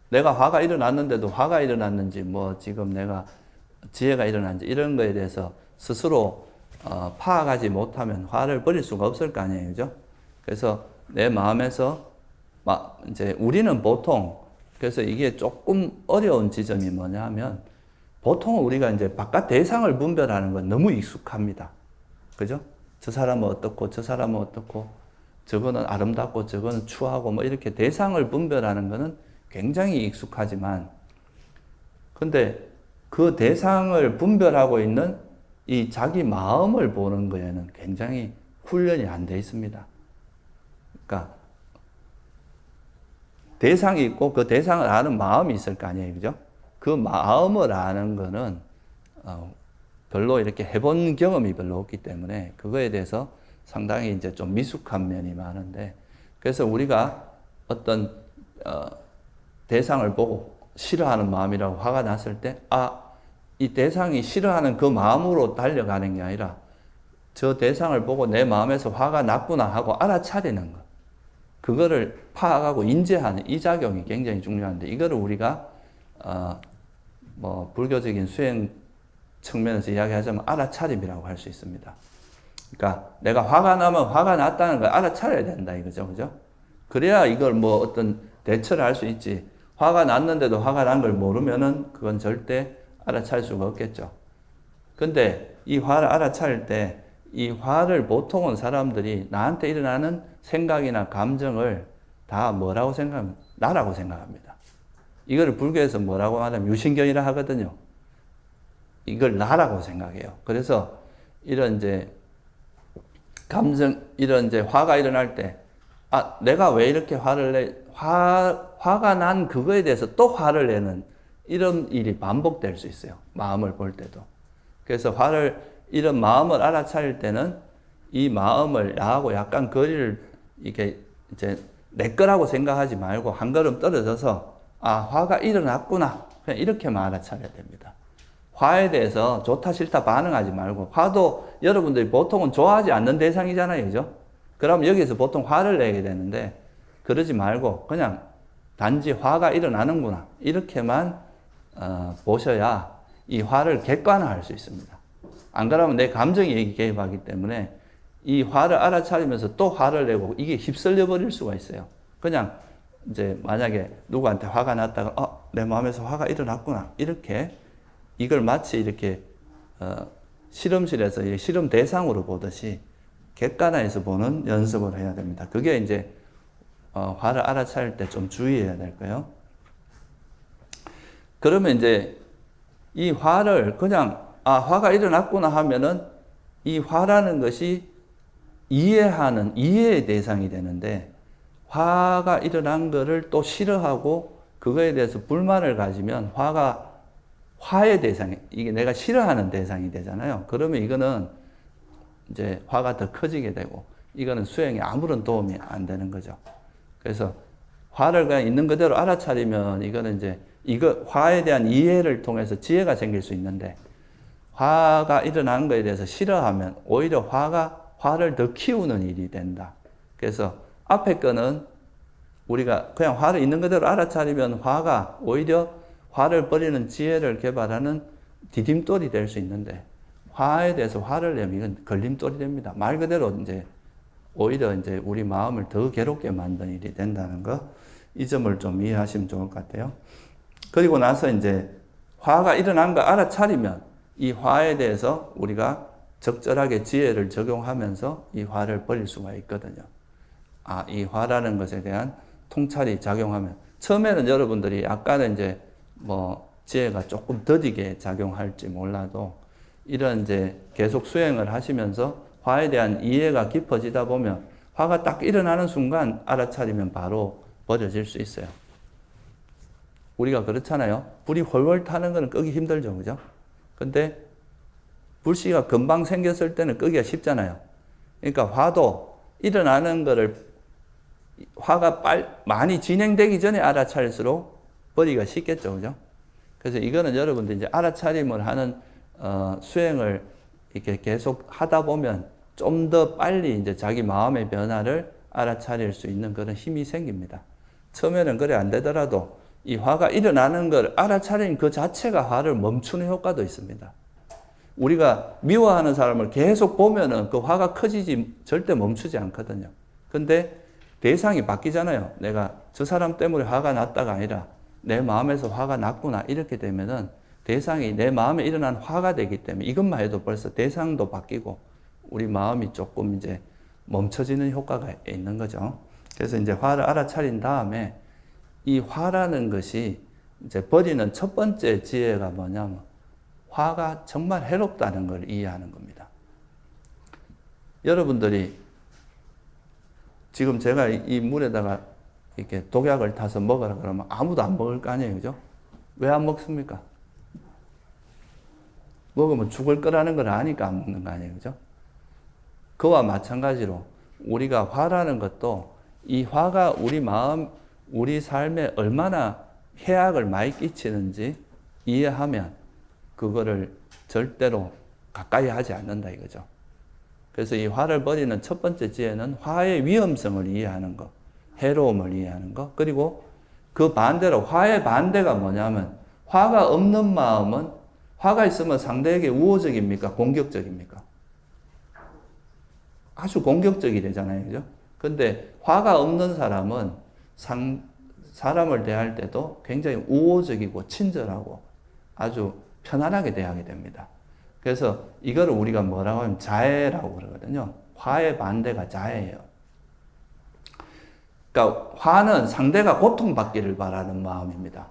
내가 화가 일어났는데도 화가 일어났는지, 뭐 지금 내가 지혜가 일어났는지 이런 거에 대해서 스스로 파악하지 못하면 화를 버릴 수가 없을 거 아니에요. 그죠? 그래서 내 마음에서 이제 우리는 보통, 그래서 이게 조금 어려운 지점이 뭐냐 하면, 보통은 우리가 이제 바깥 대상을 분별하는 건 너무 익숙합니다. 그죠? 저 사람은 어떻고, 저 사람은 어떻고, 저거는 아름답고, 저거는 추하고, 뭐 이렇게 대상을 분별하는 거는 굉장히 익숙하지만, 근데 그 대상을 분별하고 있는 이 자기 마음을 보는 거에는 굉장히 훈련이 안 돼 있습니다. 그러니까 대상이 있고 그 대상을 아는 마음이 있을 거 아니에요. 그죠? 그 마음을 아는 거는 별로 이렇게 해본 경험이 별로 없기 때문에 그거에 대해서 상당히 이제 좀 미숙한 면이 많은데, 그래서 우리가 어떤 대상을 보고 싫어하는 마음이라고 화가 났을 때, 이 대상이 싫어하는 그 마음으로 달려가는 게 아니라 저 대상을 보고 내 마음에서 화가 났구나 하고 알아차리는 것, 그거를 파악하고 인지하는 이 작용이 굉장히 중요한데, 이거를 우리가 뭐 불교적인 수행 측면에서 이야기하자면 알아차림이라고 할 수 있습니다. 그러니까 내가 화가 나면 화가 났다는 걸 알아차려야 된다 이거죠. 그죠? 그래야 이걸 뭐 어떤 대처를 할 수 있지, 화가 났는데도 화가 난 걸 모르면은 그건 절대 알아차릴 수가 없겠죠. 근데 이 화를 알아차릴 때, 이 화를 보통은 사람들이 나한테 일어나는 생각이나 감정을 다 뭐라고 생각합니까? 나라고 생각합니다. 이거를 불교에서 뭐라고 하냐면 유신경이라 하거든요. 이걸 나라고 생각해요. 그래서 이런 이제 감정, 이런 이제 화가 일어날 때, 내가 왜 이렇게 화를 내? 화가 난 그거에 대해서 또 화를 내는 이런 일이 반복될 수 있어요. 마음을 볼 때도. 그래서 이런 마음을 알아차릴 때는 이 마음을 나하고 약간 거리를 이렇게 이제 내 거라고 생각하지 말고 한 걸음 떨어져서, 화가 일어났구나, 그냥 이렇게만 알아차려야 됩니다. 화에 대해서 좋다 싫다 반응하지 말고, 화도 여러분들이 보통은 좋아하지 않는 대상이잖아요. 그죠? 그럼 여기서 보통 화를 내게 되는데, 그러지 말고 그냥 단지 화가 일어나는구나 이렇게만 보셔야 이 화를 객관화할 수 있습니다. 안 그러면 내 감정이 개입하기 때문에 이 화를 알아차리면서 또 화를 내고 이게 휩쓸려 버릴 수가 있어요. 그냥 이제 만약에 누구한테 화가 났다가 내 마음에서 화가 일어났구나, 이렇게 이걸 마치 이렇게 실험실에서 실험 대상으로 보듯이 객관화해서 보는 연습을 해야 됩니다. 그게 이제 화를 알아차릴 때 좀 주의해야 될 거예요. 그러면 이제 이 화를 그냥 화가 일어났구나 하면은 이 화라는 것이 이해의 대상이 되는데, 화가 일어난 거를 또 싫어하고 그거에 대해서 불만을 가지면 화의 대상이, 이게 내가 싫어하는 대상이 되잖아요. 그러면 이거는 이제 화가 더 커지게 되고, 이거는 수행에 아무런 도움이 안 되는 거죠. 그래서 화를 그냥 있는 그대로 알아차리면 이거는 이제 화에 대한 이해를 통해서 지혜가 생길 수 있는데, 화가 일어난 거에 대해서 싫어하면 오히려 화를 더 키우는 일이 된다. 그래서 앞에 거는 우리가 그냥 화를 있는 그대로 알아차리면 화가 오히려 화를 버리는 지혜를 개발하는 디딤돌이 될 수 있는데, 화에 대해서 화를 내면 이건 걸림돌이 됩니다. 말 그대로 이제 오히려 이제 우리 마음을 더 괴롭게 만드는 일이 된다는 거, 이 점을 좀 이해하시면 좋을 것 같아요. 그리고 나서 이제 화가 일어난 거 알아차리면 이 화에 대해서 우리가 적절하게 지혜를 적용하면서 이 화를 버릴 수가 있거든요. 이 화라는 것에 대한 통찰이 작용하면 처음에는 여러분들이 약간은 이제 뭐 지혜가 조금 더디게 작용할지 몰라도 이런 이제 계속 수행을 하시면서 화에 대한 이해가 깊어지다 보면 화가 딱 일어나는 순간 알아차리면 바로 버려질 수 있어요. 우리가 그렇잖아요. 불이 훨훨 타는 거는 끄기 힘들죠. 그죠? 근데 불씨가 금방 생겼을 때는 끄기가 쉽잖아요. 그러니까 화도 일어나는 거를 화가 많이 진행되기 전에 알아차릴수록 버리기가 쉽겠죠. 그죠? 그래서 이거는 여러분들 이제 알아차림을 하는 수행을 이렇게 계속 하다 보면 좀 더 빨리 이제 자기 마음의 변화를 알아차릴 수 있는 그런 힘이 생깁니다. 처음에는 그래 안 되더라도 이 화가 일어나는 걸 알아차린 그 자체가 화를 멈추는 효과도 있습니다. 우리가 미워하는 사람을 계속 보면은 그 화가 커지지 절대 멈추지 않거든요. 근데 대상이 바뀌잖아요. 내가 저 사람 때문에 화가 났다가 아니라 내 마음에서 화가 났구나 이렇게 되면은 대상이 내 마음에 일어난 화가 되기 때문에 이것만 해도 벌써 대상도 바뀌고 우리 마음이 조금 이제 멈춰지는 효과가 있는 거죠. 그래서 이제 화를 알아차린 다음에 이 화라는 것이 이제 버리는 첫 번째 지혜가 뭐냐면 화가 정말 해롭다는 걸 이해하는 겁니다. 여러분들이 지금 제가 이 물에다가 이렇게 독약을 타서 먹으라 그러면 아무도 안 먹을 거 아니에요. 그죠? 왜 안 먹습니까? 먹으면 죽을 거라는 걸 아니까 안 먹는 거 아니에요. 그죠? 그와 마찬가지로 우리가 화라는 것도 이 화가 우리 마음, 우리 삶에 얼마나 해악을 많이 끼치는지 이해하면 그거를 절대로 가까이 하지 않는다 이거죠. 그래서 이 화를 버리는 첫 번째 지혜는 화의 위험성을 이해하는 것, 해로움을 이해하는 것, 그리고 그 반대로 화의 반대가 뭐냐면 화가 없는 마음은 화가 있으면 상대에게 우호적입니까? 공격적입니까? 아주 공격적이 되잖아요. 그죠? 근데 화가 없는 사람은 사람을 대할 때도 굉장히 우호적이고 친절하고 아주 편안하게 대하게 됩니다. 그래서 이거를 우리가 뭐라고 하면 자애라고 그러거든요. 화의 반대가 자애예요. 그러니까 화는 상대가 고통받기를 바라는 마음입니다.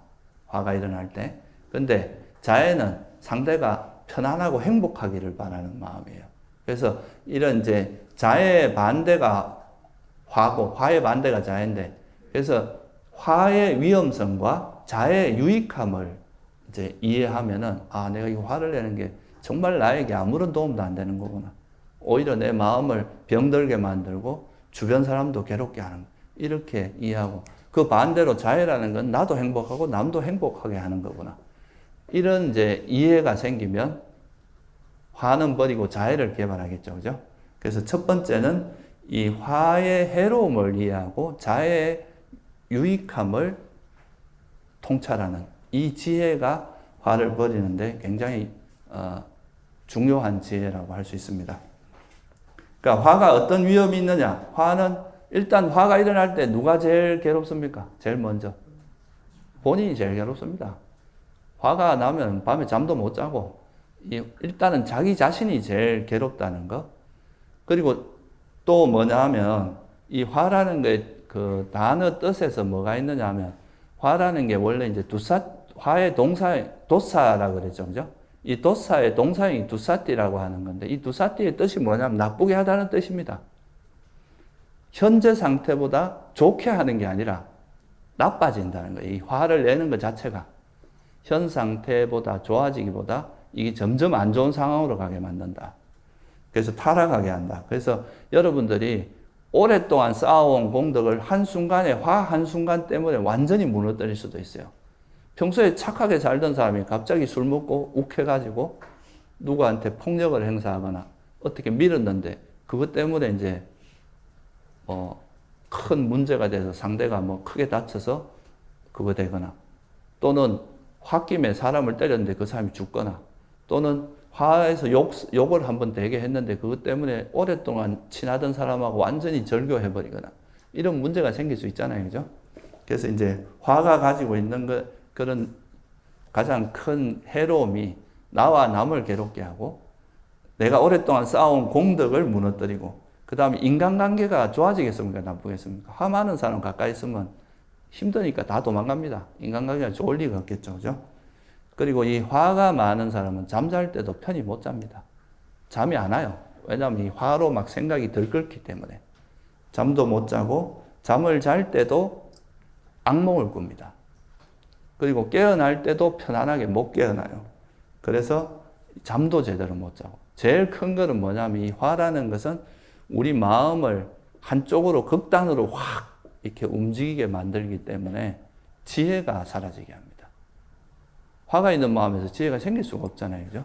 화가 일어날 때. 근데 자애는 상대가 편안하고 행복하기를 바라는 마음이에요. 그래서 이런 이제 자애의 반대가 화고 화의 반대가 자애인데 그래서 화의 위험성과 자애의 유익함을 이제 이해하면은 내가 이 화를 내는 게 정말 나에게 아무런 도움도 안 되는 거구나. 오히려 내 마음을 병들게 만들고 주변 사람도 괴롭게 하는 이렇게 이해하고 그 반대로 자애라는 건 나도 행복하고 남도 행복하게 하는 거구나. 이런 이제 이해가 생기면 화는 버리고 자애를 개발하겠죠. 그죠? 그래서 첫 번째는 이 화의 해로움을 이해하고 자애의 유익함을 통찰하는 이 지혜가 화를 버리는데 굉장히 중요한 지혜라고 할 수 있습니다. 그러니까 화가 어떤 위험이 있느냐? 화는 일단 화가 일어날 때 누가 제일 괴롭습니까? 제일 먼저. 본인이 제일 괴롭습니다. 화가 나면 밤에 잠도 못 자고 일단은 자기 자신이 제일 괴롭다는 거. 그리고 또 뭐냐 하면 이 화라는 게 그 단어 뜻에서 뭐가 있느냐 하면 화라는 게 원래 이제 화의 동사, 도사라 그랬죠. 그죠? 이 도사의 동사형이 두사띠라고 하는 건데 이 두사띠의 뜻이 뭐냐면 나쁘게 하다는 뜻입니다. 현재 상태보다 좋게 하는 게 아니라 나빠진다는 거예요. 이 화를 내는 것 자체가 현 상태보다 좋아지기보다 이게 점점 안 좋은 상황으로 가게 만든다. 그래서 타락하게 한다. 그래서 여러분들이 오랫동안 쌓아온 공덕을 한순간에 화 한순간 때문에 완전히 무너뜨릴 수도 있어요. 평소에 착하게 살던 사람이 갑자기 술 먹고 욱해가지고 누구한테 폭력을 행사하거나 어떻게 밀었는데 그것 때문에 이제 큰 문제가 돼서 상대가 크게 다쳐서 그거 되거나 또는 홧김에 사람을 때렸는데 그 사람이 죽거나 또는 화해서 욕을 한번 되게 했는데 그것 때문에 오랫동안 친하던 사람하고 완전히 절교해버리거나 이런 문제가 생길 수 있잖아요. 그죠? 그래서 이제 화가 가지고 있는 그런 가장 큰 해로움이 나와 남을 괴롭게 하고 내가 오랫동안 쌓아온 공덕을 무너뜨리고 그 다음에 인간관계가 좋아지겠습니까? 나쁘겠습니까? 화 많은 사람 가까이 있으면 힘드니까 다 도망갑니다. 인간관계가 좋을 리가 없겠죠. 그죠? 그리고 이 화가 많은 사람은 잠잘 때도 편히 못 잡니다. 잠이 안 와요. 왜냐하면 이 화로 막 생각이 들끓기 때문에. 잠도 못 자고 잠을 잘 때도 악몽을 꿉니다. 그리고 깨어날 때도 편안하게 못 깨어나요. 그래서 잠도 제대로 못 자고. 제일 큰 거는 뭐냐면 이 화라는 것은 우리 마음을 한쪽으로 극단으로 확 이렇게 움직이게 만들기 때문에 지혜가 사라지게 합니다. 화가 있는 마음에서 지혜가 생길 수가 없잖아요. 그죠?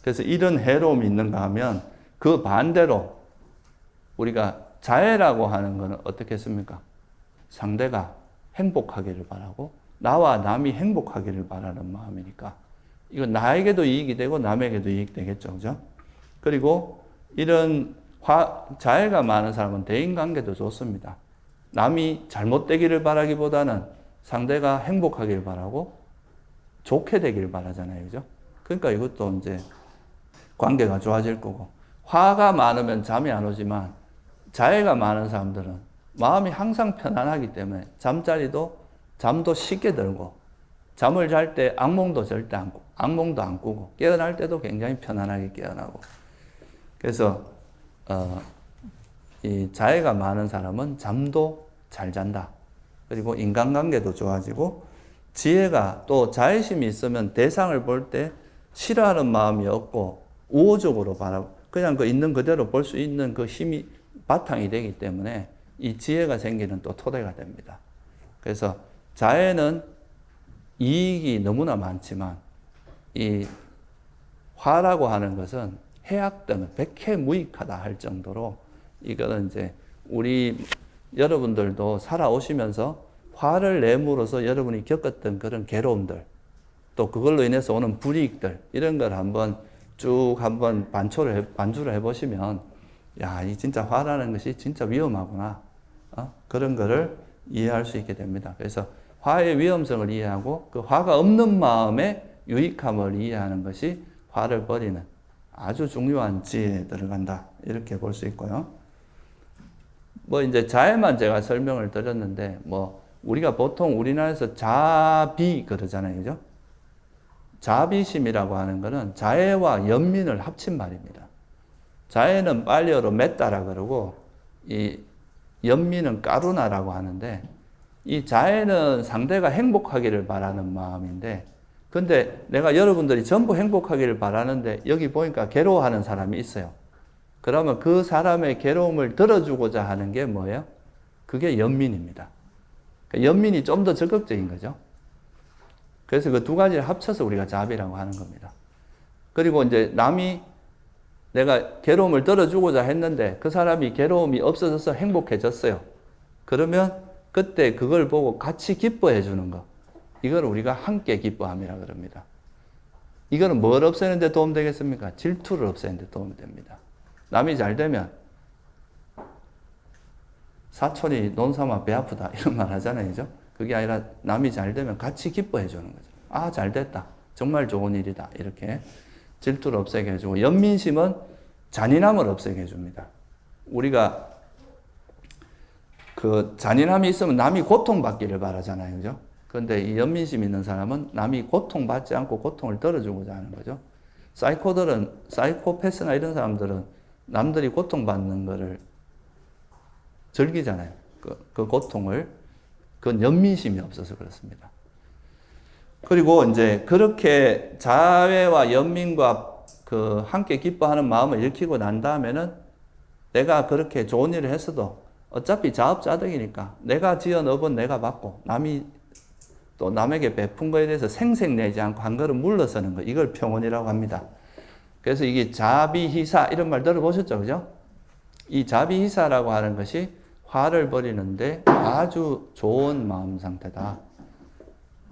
그래서 이런 해로움이 있는가 하면 그 반대로 우리가 자애라고 하는 것은 어떻게 했습니까? 상대가 행복하기를 바라고 나와 남이 행복하기를 바라는 마음이니까 이건 나에게도 이익이 되고 남에게도 이익이 되겠죠. 그죠? 그리고 이런 자애가 많은 사람은 대인관계도 좋습니다. 남이 잘못되기를 바라기보다는 상대가 행복하기를 바라고 좋게 되기를 바라잖아요. 그죠? 그러니까 이것도 이제 관계가 좋아질 거고 화가 많으면 잠이 안 오지만 자애가 많은 사람들은 마음이 항상 편안하기 때문에 잠도 쉽게 들고 잠을 잘 때 악몽도 절대 안 꾸고 악몽도 안 꾸고 깨어날 때도 굉장히 편안하게 깨어나고 그래서 이 자애가 많은 사람은 잠도 잘 잔다. 그리고 인간관계도 좋아지고 지혜가 또 자애심이 있으면 대상을 볼 때 싫어하는 마음이 없고 우호적으로 바라고 그냥 그 있는 그대로 볼 수 있는 그 힘이 바탕이 되기 때문에 이 지혜가 생기는 또 토대가 됩니다. 그래서 자애는 이익이 너무나 많지만 이 화라고 하는 것은 해악등, 백해무익하다 할 정도로 이거는 이제 우리 여러분들도 살아오시면서 화를 내므로써 여러분이 겪었던 그런 괴로움들 또 그걸로 인해서 오는 불이익들 이런 걸 한번 쭉 한번 반주를 해보시면 야, 이 진짜 화라는 것이 진짜 위험하구나. 그런 거를 이해할 수 있게 됩니다. 그래서 화의 위험성을 이해하고 그 화가 없는 마음의 유익함을 이해하는 것이 화를 버리는 아주 중요한 지혜에 들어간다. 이렇게 볼 수 있고요. 뭐 이제 자애만 제가 설명을 드렸는데 뭐 우리가 보통 우리나라에서 자비 그러잖아요. 그죠? 자비심이라고 하는 것은 자애와 연민을 합친 말입니다. 자애는 빨리어로 맺다라 그러고 이 연민은 까루나라고 하는데 이 자애는 상대가 행복하기를 바라는 마음인데 근데 내가 여러분들이 전부 행복하기를 바라는데 여기 보니까 괴로워하는 사람이 있어요. 그러면 그 사람의 괴로움을 들어주고자 하는 게 뭐예요? 그게 연민입니다. 연민이 좀 더 적극적인 거죠. 그래서 그 두 가지를 합쳐서 우리가 자비라고 하는 겁니다. 그리고 이제 남이 내가 괴로움을 들어주고자 했는데 그 사람이 괴로움이 없어져서 행복해졌어요. 그러면 그때 그걸 보고 같이 기뻐해 주는 거. 이걸 우리가 함께 기뻐함이라 그럽니다. 이거는 뭘 없애는 데 도움 되겠습니까? 질투를 없애는 데 도움이 됩니다. 남이 잘 되면 사촌이 논삼아 배 아프다 이런 말 하잖아요. 그죠? 그게 아니라 남이 잘 되면 같이 기뻐해 주는 거죠. 아, 잘 됐다. 정말 좋은 일이다. 이렇게 질투를 없애게 해주고 연민심은 잔인함을 없애게 해줍니다. 우리가 그 잔인함이 있으면 남이 고통받기를 바라잖아요. 그죠? 그런데 이 연민심 있는 사람은 남이 고통받지 않고 고통을 덜어주고자 하는 거죠. 사이코패스나 이런 사람들은 남들이 고통받는 거를 즐기잖아요. 그 고통을. 그건 연민심이 없어서 그렇습니다. 그리고 이제 그렇게 자애와 연민과 그 함께 기뻐하는 마음을 일으키고 난 다음에는 내가 그렇게 좋은 일을 했어도 어차피 자업자득이니까 내가 지은 업은 내가 받고 남이 또 남에게 베푼 거에 대해서 생색내지 않고 한 걸음 물러서는 거 이걸 평온이라고 합니다. 그래서 이게 자비희사 이런 말 들어보셨죠? 그죠? 이 자비희사라고 하는 것이 화를 버리는데 아주 좋은 마음 상태다.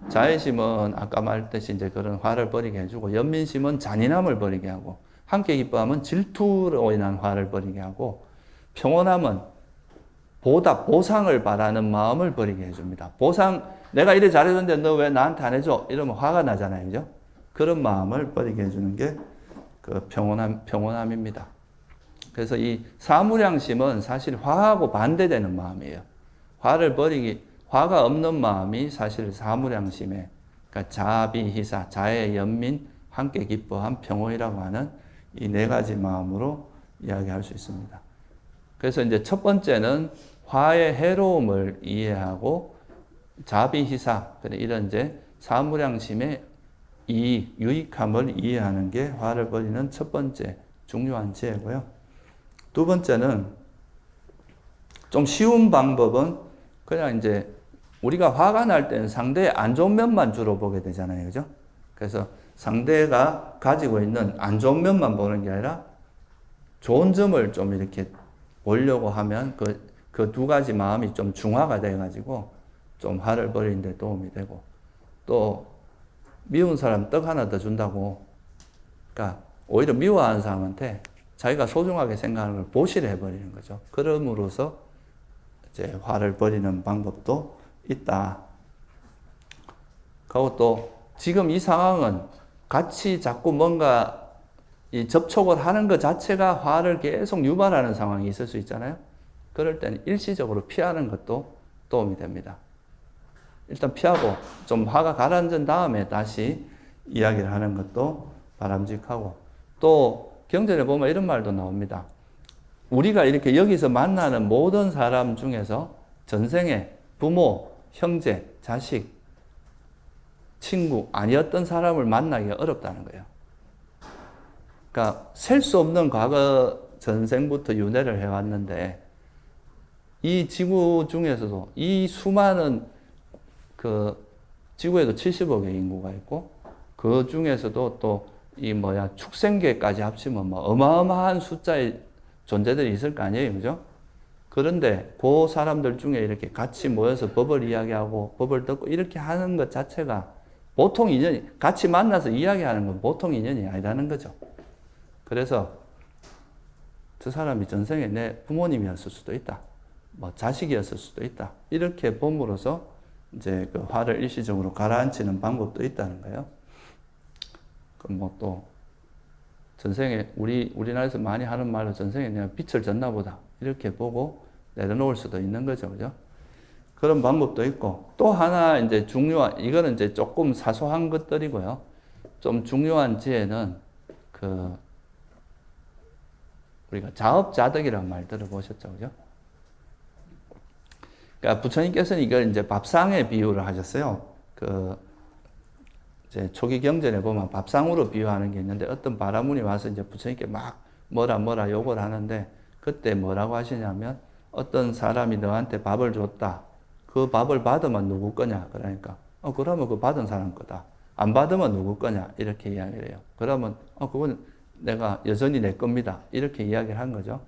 자애심은 아까 말했듯이 이제 그런 화를 버리게 해주고 연민심은 잔인함을 버리게 하고 함께 기뻐함은 질투로 인한 화를 버리게 하고 평온함은 보상을 바라는 마음을 버리게 해줍니다. 내가 이래 잘해줬는데 너 왜 나한테 안 해줘? 이러면 화가 나잖아요. 그죠? 그런 마음을 버리게 해주는 게 그 평온함입니다. 그래서 이 사무량심은 사실 화하고 반대되는 마음이에요. 화가 없는 마음이 사실 사무량심의, 그러니까 자비희사, 자애, 연민, 함께 기뻐함, 평온이라고 하는 이 네 가지 마음으로 이야기할 수 있습니다. 그래서 이제 첫 번째는 화의 해로움을 이해하고 자비희사, 이런 이제 사무량심의 유익함을 이해하는 게 화를 버리는 첫 번째 중요한 지혜고요. 두 번째는 좀 쉬운 방법은 그냥 이제 우리가 화가 날 때는 상대의 안 좋은 면만 주로 보게 되잖아요. 그죠? 그래서 상대가 가지고 있는 안 좋은 면만 보는 게 아니라 좋은 점을 좀 이렇게 보려고 하면 그 두 가지 마음이 좀 중화가 돼가지고 좀 화를 버리는 데 도움이 되고, 또 미운 사람 떡 하나 더 준다고, 그러니까 오히려 미워하는 사람한테 자기가 소중하게 생각하는 걸 보시를 해버리는 거죠. 그럼으로써 이제 화를 버리는 방법도 있다. 그리고 또 지금 이 상황은 같이 자꾸 뭔가 이 접촉을 하는 것 자체가 화를 계속 유발하는 상황이 있을 수 있잖아요. 그럴 때는 일시적으로 피하는 것도 도움이 됩니다. 일단 피하고 좀 화가 가라앉은 다음에 다시 이야기를 하는 것도 바람직하고, 또 경전에 보면 이런 말도 나옵니다. 우리가 이렇게 여기서 만나는 모든 사람 중에서 전생에 부모, 형제, 자식, 친구 아니었던 사람을 만나기가 어렵다는 거예요. 그러니까 셀 수 없는 과거 전생부터 윤회를 해왔는데, 이 지구 중에서도 이 수많은 지구에도 70억의 인구가 있고, 그 중에서도 또 축생계까지 합치면 어마어마한 숫자의 존재들이 있을 거 아니에요. 그죠? 그런데 그 사람들 중에 이렇게 같이 모여서 법을 이야기하고 법을 듣고 이렇게 하는 것 자체가 보통 인연이, 같이 만나서 이야기하는 건 보통 인연이 아니라는 거죠. 그래서 저 사람이 전생에 내 부모님이었을 수도 있다. 자식이었을 수도 있다. 이렇게 봄으로써 이제 그 화를 일시적으로 가라앉히는 방법도 있다는 거예요. 또 전생에 우리나라에서 많이 하는 말로 전생에 내가 빛을 졌나 보다 이렇게 보고 내려놓을 수도 있는 거죠. 그죠? 그런 방법도 있고, 또 하나 이제 이거는 이제 조금 사소한 것들이고요. 좀 중요한 지혜는 우리가 자업자득이라는 말 들어보셨죠? 그죠? 그러니까 부처님께서는 이걸 이제 밥상에 비유를 하셨어요. 이제 초기 경전에 보면 밥상으로 비유하는 게 있는데, 어떤 바라문이 와서 이제 부처님께 막 뭐라 욕을 하는데, 그때 뭐라고 하시냐면, 어떤 사람이 너한테 밥을 줬다. 그 밥을 받으면 누구 거냐? 그러니까, 그러면 그 받은 사람 거다. 안 받으면 누구 거냐? 이렇게 이야기를 해요. 그러면, 그건 내가 여전히 내 겁니다. 이렇게 이야기를 한 거죠.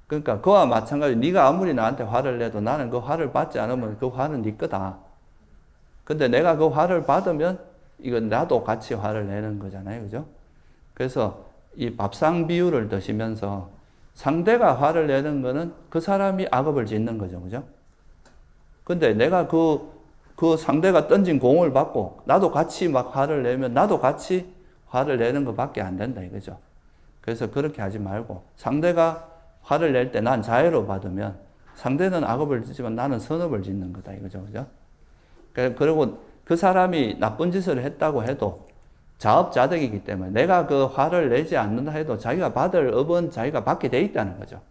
그러니까 그와 마찬가지로 네가 아무리 나한테 화를 내도 나는 그 화를 받지 않으면 그 화는 네 거다. 근데 내가 그 화를 받으면 이건 나도 같이 화를 내는 거잖아요. 그죠? 그래서 이 밥상 비유를 드시면서 상대가 화를 내는 거는 그 사람이 악업을 짓는 거죠. 그죠? 근데 내가 그 상대가 던진 공을 받고 나도 같이 막 화를 내면 나도 같이 화를 내는 것밖에 안 된다 이거죠. 그래서 그렇게 하지 말고, 상대가 화를 낼 때 난 자애로 받으면 상대는 악업을 짓지만 나는 선업을 짓는 거다 이거죠. 그죠? 그리고 그 사람이 나쁜 짓을 했다고 해도 자업자득이기 때문에 내가 그 화를 내지 않는다 해도 자기가 받을 업은 자기가 받게 돼 있다는 거죠.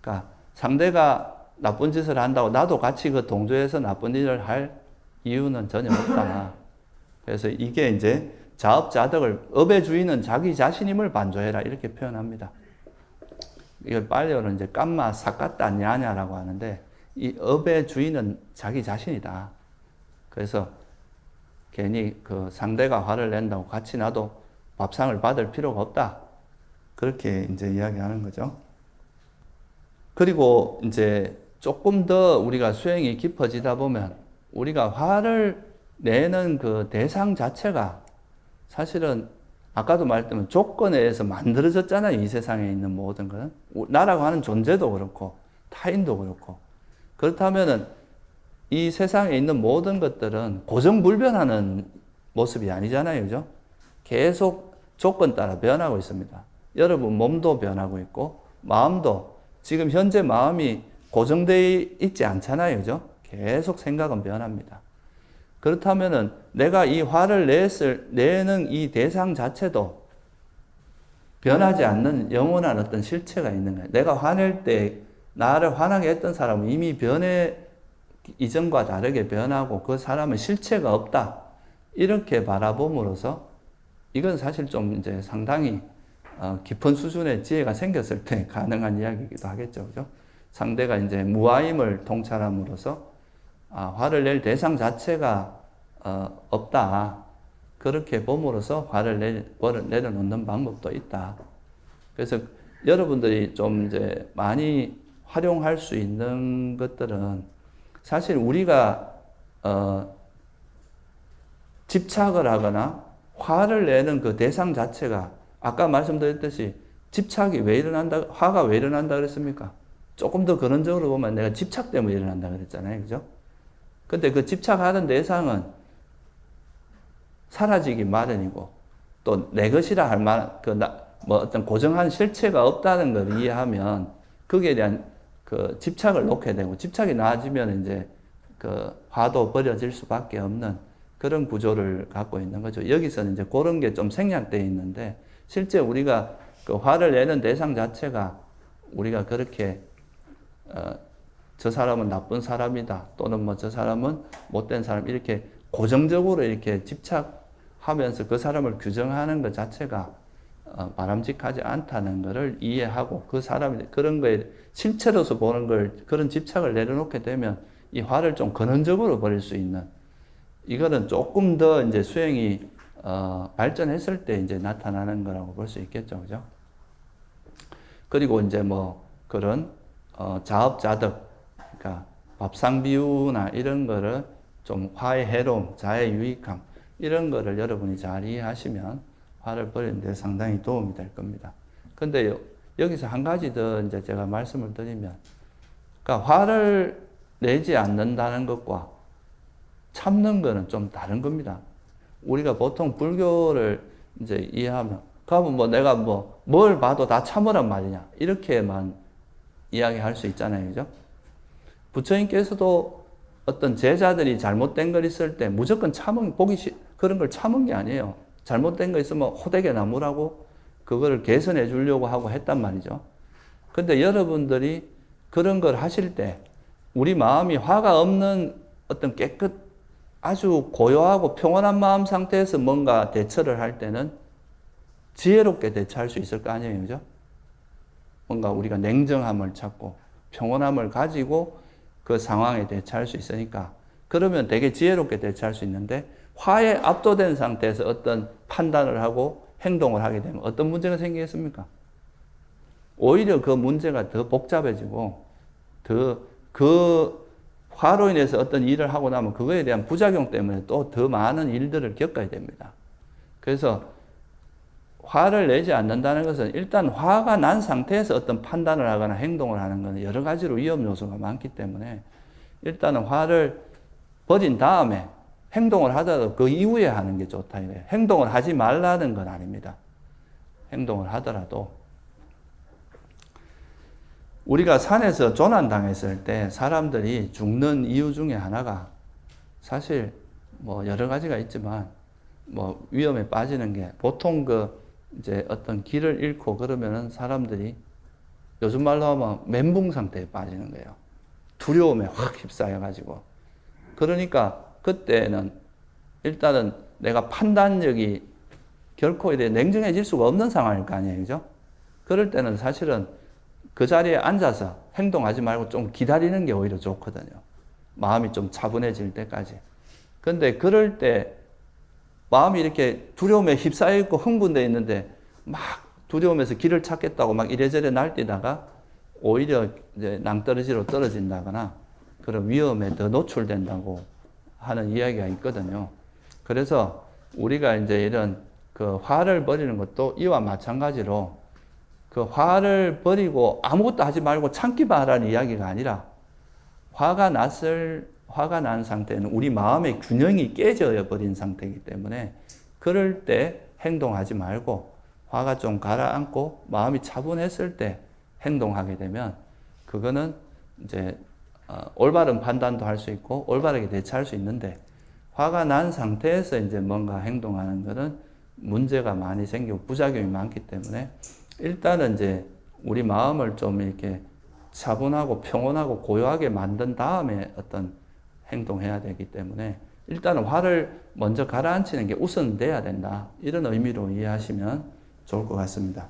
그러니까 상대가 나쁜 짓을 한다고 나도 같이 그 동조해서 나쁜 일을 할 이유는 전혀 없다. 그래서 이게 이제 자업자득을, 업의 주인은 자기 자신임을 반조해라 이렇게 표현합니다. 이걸 빨리어는 이제 깜마 사까따 냐냐라고 하는데, 이 업의 주인은 자기 자신이다. 그래서 괜히 그 상대가 화를 낸다고 같이 나도 밥상을 받을 필요가 없다. 그렇게 이제 이야기하는 거죠. 그리고 이제 조금 더 우리가 수행이 깊어지다 보면 우리가 화를 내는 그 대상 자체가 사실은 아까도 말했지만 조건에 의해서 만들어졌잖아요. 이 세상에 있는 모든 것은. 나라고 하는 존재도 그렇고 타인도 그렇고. 그렇다면은 이 세상에 있는 모든 것들은 고정불변하는 모습이 아니잖아요. 그죠? 계속 조건 따라 변하고 있습니다. 여러분 몸도 변하고 있고 마음도 지금 현재 마음이 고정되어 있지 않잖아요. 그죠? 계속 생각은 변합니다. 그렇다면은 내가 이 화를 내는 이 대상 자체도 변하지 않는 영원한 어떤 실체가 있는 거예요. 내가 화낼 때 나를 화나게 했던 사람은 이미 이전과 다르게 변하고 그 사람은 실체가 없다. 이렇게 바라봄으로써 이건 사실 좀 이제 상당히 깊은 수준의 지혜가 생겼을 때 가능한 이야기이기도 하겠죠. 그죠? 상대가 이제 무아임을 통찰함으로써 화를 낼 대상 자체가 없다. 그렇게 봄으로써 화를 내려놓는 방법도 있다. 그래서 여러분들이 좀 이제 많이 활용할 수 있는 것들은 사실 우리가 집착을 하거나 화를 내는 그 대상 자체가 아까 말씀드렸듯이 집착이 왜 일어난다, 화가 왜 일어난다 그랬습니까? 조금 더 근원적으로 보면 내가 집착 때문에 일어난다 그랬잖아요. 그죠? 근데 그 집착하는 대상은 사라지기 마련이고 또 내 것이라 할 만한 어떤 고정한 실체가 없다는 걸 이해하면 거기에 대한 그 집착을 놓게 되고 집착이 나아지면 이제 그 화도 버려질 수밖에 없는 그런 구조를 갖고 있는 거죠. 여기서는 이제 그런 게 좀 생략되어 있는데 실제 우리가 그 화를 내는 대상 자체가 우리가 그렇게 저 사람은 나쁜 사람이다 또는 뭐 저 사람은 못된 사람 이렇게 고정적으로 이렇게 집착하면서 그 사람을 규정하는 것 자체가 바람직하지 않다는 것을 이해하고 그 사람이 그런 거에 실체로서 보는 걸 그런 집착을 내려놓게 되면 이 화를 좀 근원적으로 버릴 수 있는 이거는 조금 더 이제 수행이 발전했을 때 이제 나타나는 거라고 볼 수 있겠죠, 그죠? 그리고 이제 뭐 그런 자업자득, 그러니까 밥상비유나 이런 거를 좀 화의 해로움, 자의 유익함 이런 거를 여러분이 잘 이해하시면 화를 버리는 데 상당히 도움이 될 겁니다. 근데 여기서 한 가지 더 이제 제가 말씀을 드리면, 그러니까 화를 내지 않는다는 것과 참는 거는 좀 다른 겁니다. 우리가 보통 불교를 이제 이해하면, 그러면 뭐 내가 뭘 봐도 다 참으란 말이냐, 이렇게만 이야기할 수 있잖아요. 그죠? 부처님께서도 어떤 제자들이 잘못된 걸 있을 때 무조건 그런 걸 참은 게 아니에요. 잘못된 거 있으면 호되게 나무라고 그거를 개선해 주려고 하고 했단 말이죠. 근데 여러분들이 그런 걸 하실 때 우리 마음이 화가 없는 어떤 아주 고요하고 평온한 마음 상태에서 뭔가 대처를 할 때는 지혜롭게 대처할 수 있을 거 아니에요. 그죠? 뭔가 우리가 냉정함을 찾고 평온함을 가지고 그 상황에 대처할 수 있으니까 그러면 되게 지혜롭게 대처할 수 있는데 화에 압도된 상태에서 어떤 판단을 하고 행동을 하게 되면 어떤 문제가 생기겠습니까? 오히려 그 문제가 더 복잡해지고 그 화로 인해서 어떤 일을 하고 나면 그거에 대한 부작용 때문에 또 더 많은 일들을 겪어야 됩니다. 그래서 화를 내지 않는다는 것은 일단 화가 난 상태에서 어떤 판단을 하거나 행동을 하는 것은 여러 가지로 위험 요소가 많기 때문에 일단은 화를 버린 다음에 행동을 하더라도 그 이후에 하는 게 좋다 이거예요. 행동을 하지 말라는 건 아닙니다. 행동을 하더라도 우리가 산에서 조난당했을 때 사람들이 죽는 이유 중에 하나가 사실 뭐 여러 가지가 있지만 뭐 위험에 빠지는 게 보통 이제 어떤 길을 잃고 그러면은 사람들이 요즘 말로 하면 멘붕 상태에 빠지는 거예요. 두려움에 확 휩싸여가지고. 그러니까 그때는 일단은 내가 판단력이 결코 이래 냉정해질 수가 없는 상황일 거 아니에요. 그죠? 그럴 때는 사실은 그 자리에 앉아서 행동하지 말고 좀 기다리는 게 오히려 좋거든요. 마음이 좀 차분해질 때까지. 근데 그럴 때 마음이 이렇게 두려움에 휩싸여 있고 흥분되어 있는데 막 두려움에서 길을 찾겠다고 막 이래저래 날뛰다가 오히려 이제 낭떠러지로 떨어진다거나 그런 위험에 더 노출된다고 하는 이야기가 있거든요. 그래서 우리가 이제 이런 그 화를 버리는 것도 이와 마찬가지로 그 화를 버리고 아무것도 하지 말고 참기만 하라는 이야기가 아니라 화가 난 상태는 우리 마음의 균형이 깨져 버린 상태이기 때문에 그럴 때 행동하지 말고 화가 좀 가라앉고 마음이 차분했을 때 행동하게 되면 그거는 이제 올바른 판단도 할 수 있고 올바르게 대처할 수 있는데 화가 난 상태에서 이제 뭔가 행동하는 것은 문제가 많이 생기고 부작용이 많기 때문에 일단은 이제 우리 마음을 좀 이렇게 차분하고 평온하고 고요하게 만든 다음에 어떤 행동해야 되기 때문에 일단은 화를 먼저 가라앉히는 게 우선돼야 된다. 이런 의미로 이해하시면 좋을 것 같습니다.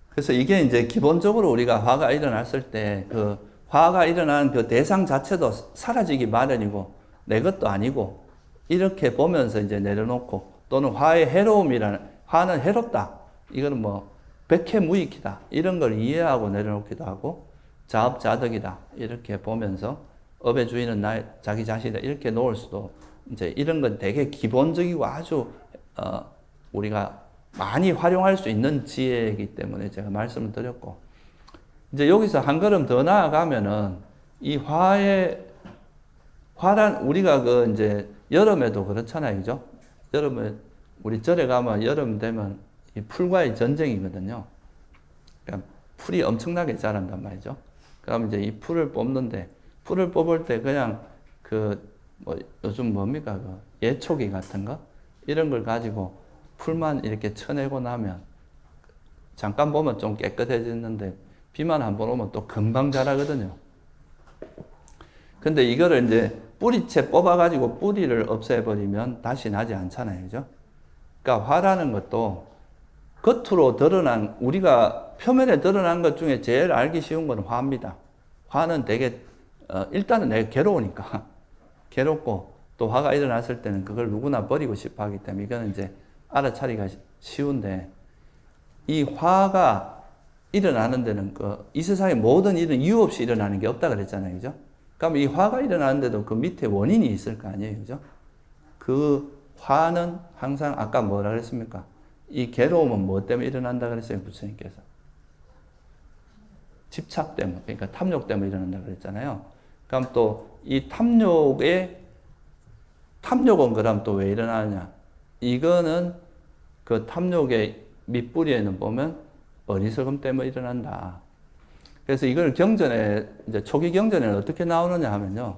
그래서 이게 이제 기본적으로 우리가 화가 일어났을 때 그 화가 일어난 그 대상 자체도 사라지기 마련이고 내 것도 아니고 이렇게 보면서 이제 내려놓고 또는 화의 해로움이라는 화는 해롭다. 이거는 뭐 백해무익이다. 이런 걸 이해하고 내려놓기도 하고 자업자득이다. 이렇게 보면서 업의 주인은 자기 자신이다. 이렇게 놓을 수도 이제 이런 건 되게 기본적이고 아주 우리가 많이 활용할 수 있는 지혜이기 때문에 제가 말씀을 드렸고 이제 여기서 한 걸음 더 나아가면은 이 화란 우리가 그 이제 여름에도 그렇잖아요, 그죠? 여름에 우리 절에 가면 여름 되면 이 풀과의 전쟁이거든요. 그러니까 풀이 엄청나게 자란단 말이죠. 그럼 이제 이 풀을 뽑는데 풀을 뽑을 때 그냥 그 뭐 요즘 뭡니까 그 예초기 같은 거 이런 걸 가지고 풀만 이렇게 쳐내고 나면 잠깐 보면 좀 깨끗해지는데 비만 한번 오면 또 금방 자라거든요. 근데 이거를 이제 뿌리채 뽑아가지고 뿌리를 없애버리면 다시 나지 않잖아요. 그죠? 그러니까 화라는 것도 겉으로 드러난, 우리가 표면에 드러난 것 중에 제일 알기 쉬운 건 화입니다. 화는 되게, 일단은 내가 괴로우니까. 괴롭고, 또 화가 일어났을 때는 그걸 누구나 버리고 싶어 하기 때문에 이거는 이제 알아차리기가 쉬운데, 이 화가 일어나는 데는 이 세상의 모든 일은 이유 없이 일어나는 게 없다 그랬잖아요. 그죠? 그럼 이 화가 일어나는데도 그 밑에 원인이 있을 거 아니에요. 그죠? 그 화는 항상 아까 뭐라 그랬습니까? 이 괴로움은 뭐 때문에 일어난다 그랬어요, 부처님께서? 집착 때문에, 그러니까 탐욕 때문에 일어난다 그랬잖아요. 그럼 또 이 탐욕은 그럼 또 왜 일어나느냐? 이거는 그 탐욕의 밑뿌리에는 보면 어리석음 때문에 일어난다. 그래서 이걸 경전에, 이제 초기 경전에는 어떻게 나오느냐 하면요.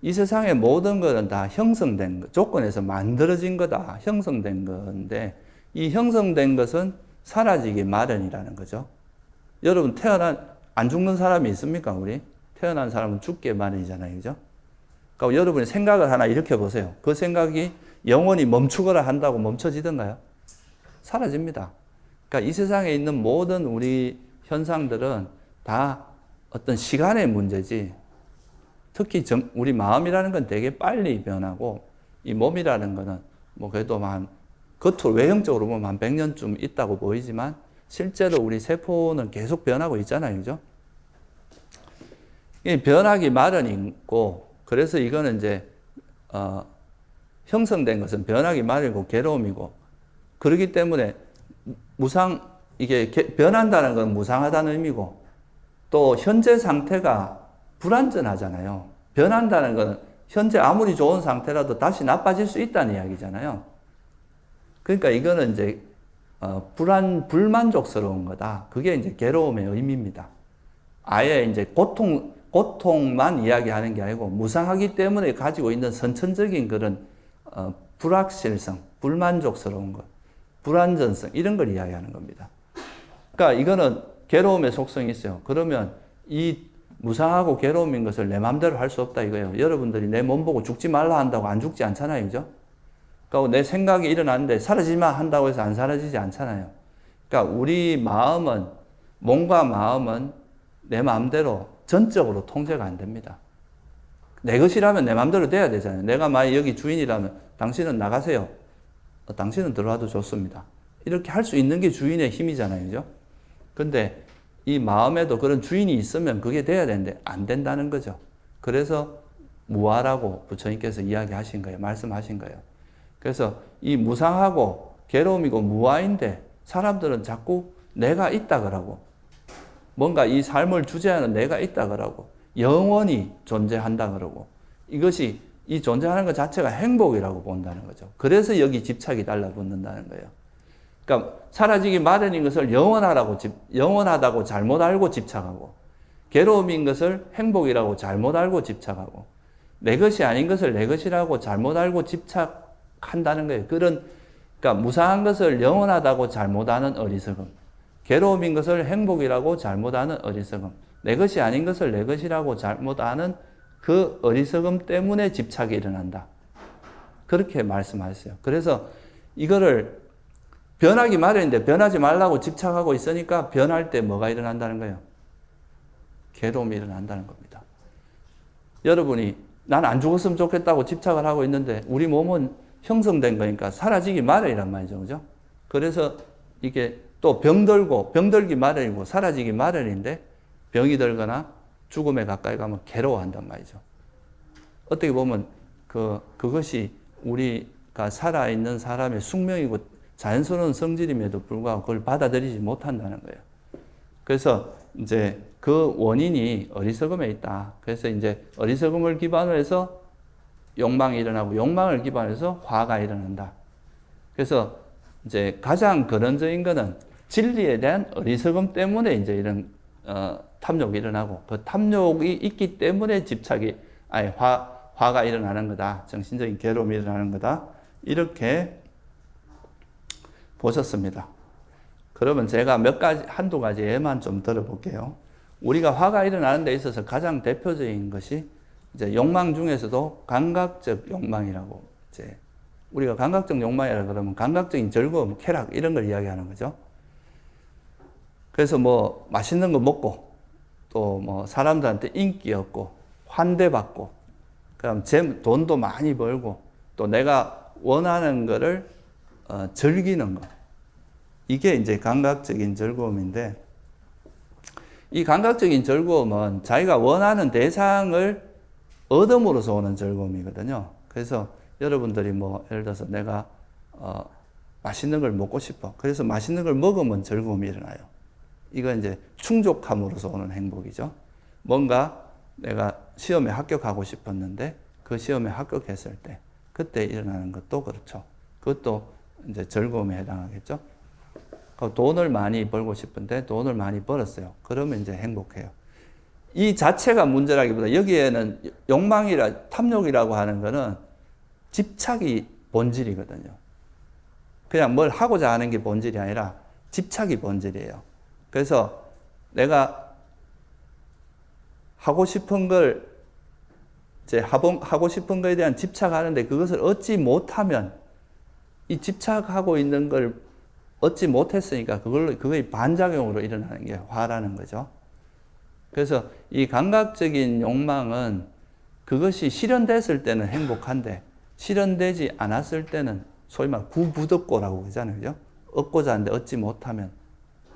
이 세상의 모든 것은 다 형성된 것, 조건에서 만들어진 거다. 형성된 건데, 이 형성된 것은 사라지기 마련이라는 거죠. 여러분, 안 죽는 사람이 있습니까, 우리? 태어난 사람은 죽게 마련이잖아요. 그죠? 그러니까 여러분이 생각을 하나 일으켜 보세요. 그 생각이 영원히 멈추거나 한다고 멈춰지던가요? 사라집니다. 그러니까 이 세상에 있는 모든 우리 현상들은 다 어떤 시간의 문제지, 특히 우리 마음이라는 건 되게 빨리 변하고, 이 몸이라는 거는 뭐 그래도 겉으로 외형적으로 보면 한 100년쯤 있다고 보이지만, 실제로 우리 세포는 계속 변하고 있잖아요. 그죠? 이 변하기 마련이고, 그래서 이거는 이제, 형성된 것은 변하기 마련이고, 괴로움이고, 그렇기 때문에 이게 변한다는 건 무상하다는 의미고, 또 현재 상태가 불완전하잖아요. 변한다는 건 현재 아무리 좋은 상태라도 다시 나빠질 수 있다는 이야기잖아요. 그러니까 이거는 이제 불만족스러운 거다. 그게 이제 괴로움의 의미입니다. 아예 이제 고통만 이야기하는 게 아니고 무상하기 때문에 가지고 있는 선천적인 그런 불확실성, 불만족스러운 것, 불안전성 이런 걸 이야기하는 겁니다. 그러니까 이거는 괴로움의 속성이 있어요. 그러면 이 무상하고 괴로움인 것을 내 마음대로 할 수 없다 이거예요. 여러분들이 내 몸 보고 죽지 말라 한다고 안 죽지 않잖아요. 그죠? 그러니까 내 생각이 일어났는데 사라지마 한다고 해서 안 사라지지 않잖아요. 그러니까 우리 마음은, 몸과 마음은 내 마음대로 전적으로 통제가 안 됩니다. 내 것이라면 내 마음대로 돼야 되잖아요. 내가 만약 여기 주인이라면 당신은 나가세요. 당신은 들어와도 좋습니다. 이렇게 할 수 있는 게 주인의 힘이잖아요. 그죠? 근데 이 마음에도 그런 주인이 있으면 그게 돼야 되는데 안 된다는 거죠. 그래서 무아라고 부처님께서 이야기하신 거예요. 말씀하신 거예요. 그래서 이 무상하고 괴로움이고 무아인데 사람들은 자꾸 내가 있다 그러고, 뭔가 이 삶을 주재하는 내가 있다 그러고, 영원히 존재한다 그러고, 이것이 이 존재하는 것 자체가 행복이라고 본다는 거죠. 그래서 여기 집착이 달라붙는다는 거예요. 그러니까 사라지기 마련인 것을 영원하다고 잘못 알고 집착하고, 괴로움인 것을 행복이라고 잘못 알고 집착하고, 내 것이 아닌 것을 내 것이라고 잘못 알고 집착한다는 거예요. 그러니까 무상한 것을 영원하다고 잘못 아는 어리석음, 괴로움인 것을 행복이라고 잘못 아는 어리석음, 내 것이 아닌 것을 내 것이라고 잘못 아는 그 어리석음 때문에 집착이 일어난다. 그렇게 말씀하셨어요. 그래서 이거를 변하기 마련인데 변하지 말라고 집착하고 있으니까 변할 때 뭐가 일어난다는 거예요? 괴로움이 일어난다는 겁니다. 여러분이 난 안 죽었으면 좋겠다고 집착을 하고 있는데 우리 몸은 형성된 거니까 사라지기 마련이란 말이죠. 그죠? 그래서 이게 또 병들기 마련이고 사라지기 마련인데 병이 들거나 죽음에 가까이 가면 괴로워한단 말이죠. 어떻게 보면 그것이 우리가 살아있는 사람의 숙명이고 자연스러운 성질임에도 불구하고 그걸 받아들이지 못한다는 거예요. 그래서 이제 그 원인이 어리석음에 있다. 그래서 이제 어리석음을 기반으로 해서 욕망이 일어나고 욕망을 기반으로 해서 화가 일어난다. 그래서 이제 가장 근원적인 거는 진리에 대한 어리석음 때문에 이제 이런 탐욕이 일어나고 그 탐욕이 있기 때문에 화가 일어나는 거다. 정신적인 괴로움이 일어나는 거다. 이렇게 보셨습니다. 그러면 제가 한두 가지 예만 좀 들어볼게요. 우리가 화가 일어나는 데 있어서 가장 대표적인 것이 이제 욕망 중에서도 감각적 욕망이라고, 이제 우리가 감각적 욕망이라 그러면 감각적인 즐거움, 쾌락 이런 걸 이야기하는 거죠. 그래서 뭐 맛있는 거 먹고 또 뭐 사람들한테 인기 얻고 환대받고 그다음 돈도 많이 벌고 또 내가 원하는 거를 즐기는 거. 이게 이제 감각적인 즐거움인데, 이 감각적인 즐거움은 자기가 원하는 대상을 얻음으로써 오는 즐거움이거든요. 그래서 여러분들이 뭐 예를 들어서 내가 맛있는 걸 먹고 싶어. 그래서 맛있는 걸 먹으면 즐거움이 일어나요. 이건 이제 충족함으로써 오는 행복이죠. 뭔가 내가 시험에 합격하고 싶었는데 그 시험에 합격했을 때 그때 일어나는 것도 그렇죠. 그것도 이제 즐거움에 해당하겠죠. 돈을 많이 벌고 싶은데 돈을 많이 벌었어요. 그러면 이제 행복해요. 이 자체가 문제라기보다 여기에는 탐욕이라고 하는 거는 집착이 본질이거든요. 그냥 뭘 하고자 하는 게 본질이 아니라 집착이 본질이에요. 그래서 내가 하고 싶은 걸 하고 싶은 거에 대한 집착하는데 그것을 얻지 못하면 이 집착하고 있는 걸 얻지 못했으니까 그거의 반작용으로 일어나는 게 화라는 거죠. 그래서 이 감각적인 욕망은 그것이 실현됐을 때는 행복한데 실현되지 않았을 때는 소위 말 구부득고라고 그러잖아요. 그죠? 얻고자 하는데 얻지 못하면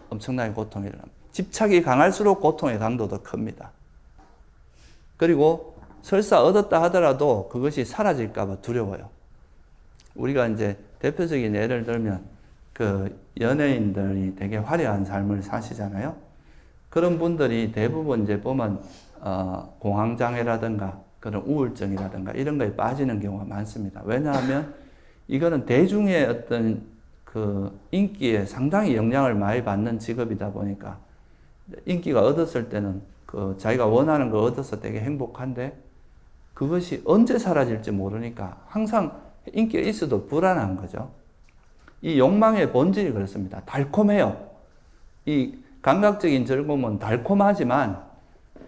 엄청나게 고통이 일어납니다. 집착이 강할수록 고통의 강도도 큽니다. 그리고 설사 얻었다 하더라도 그것이 사라질까봐 두려워요. 우리가 이제 대표적인 예를 들면 그 연예인들이 되게 화려한 삶을 사시잖아요. 그런 분들이 대부분 이제 보면 공황장애라든가 그런 우울증이라든가 이런 거에 빠지는 경우가 많습니다. 왜냐하면 이거는 대중의 어떤 그 인기에 상당히 영향을 많이 받는 직업이다 보니까 인기가 얻었을 때는 그 자기가 원하는 거 얻어서 되게 행복한데 그것이 언제 사라질지 모르니까 항상 인기가 있어도 불안한 거죠. 이 욕망의 본질이 그렇습니다. 달콤해요. 이 감각적인 즐거움은 달콤하지만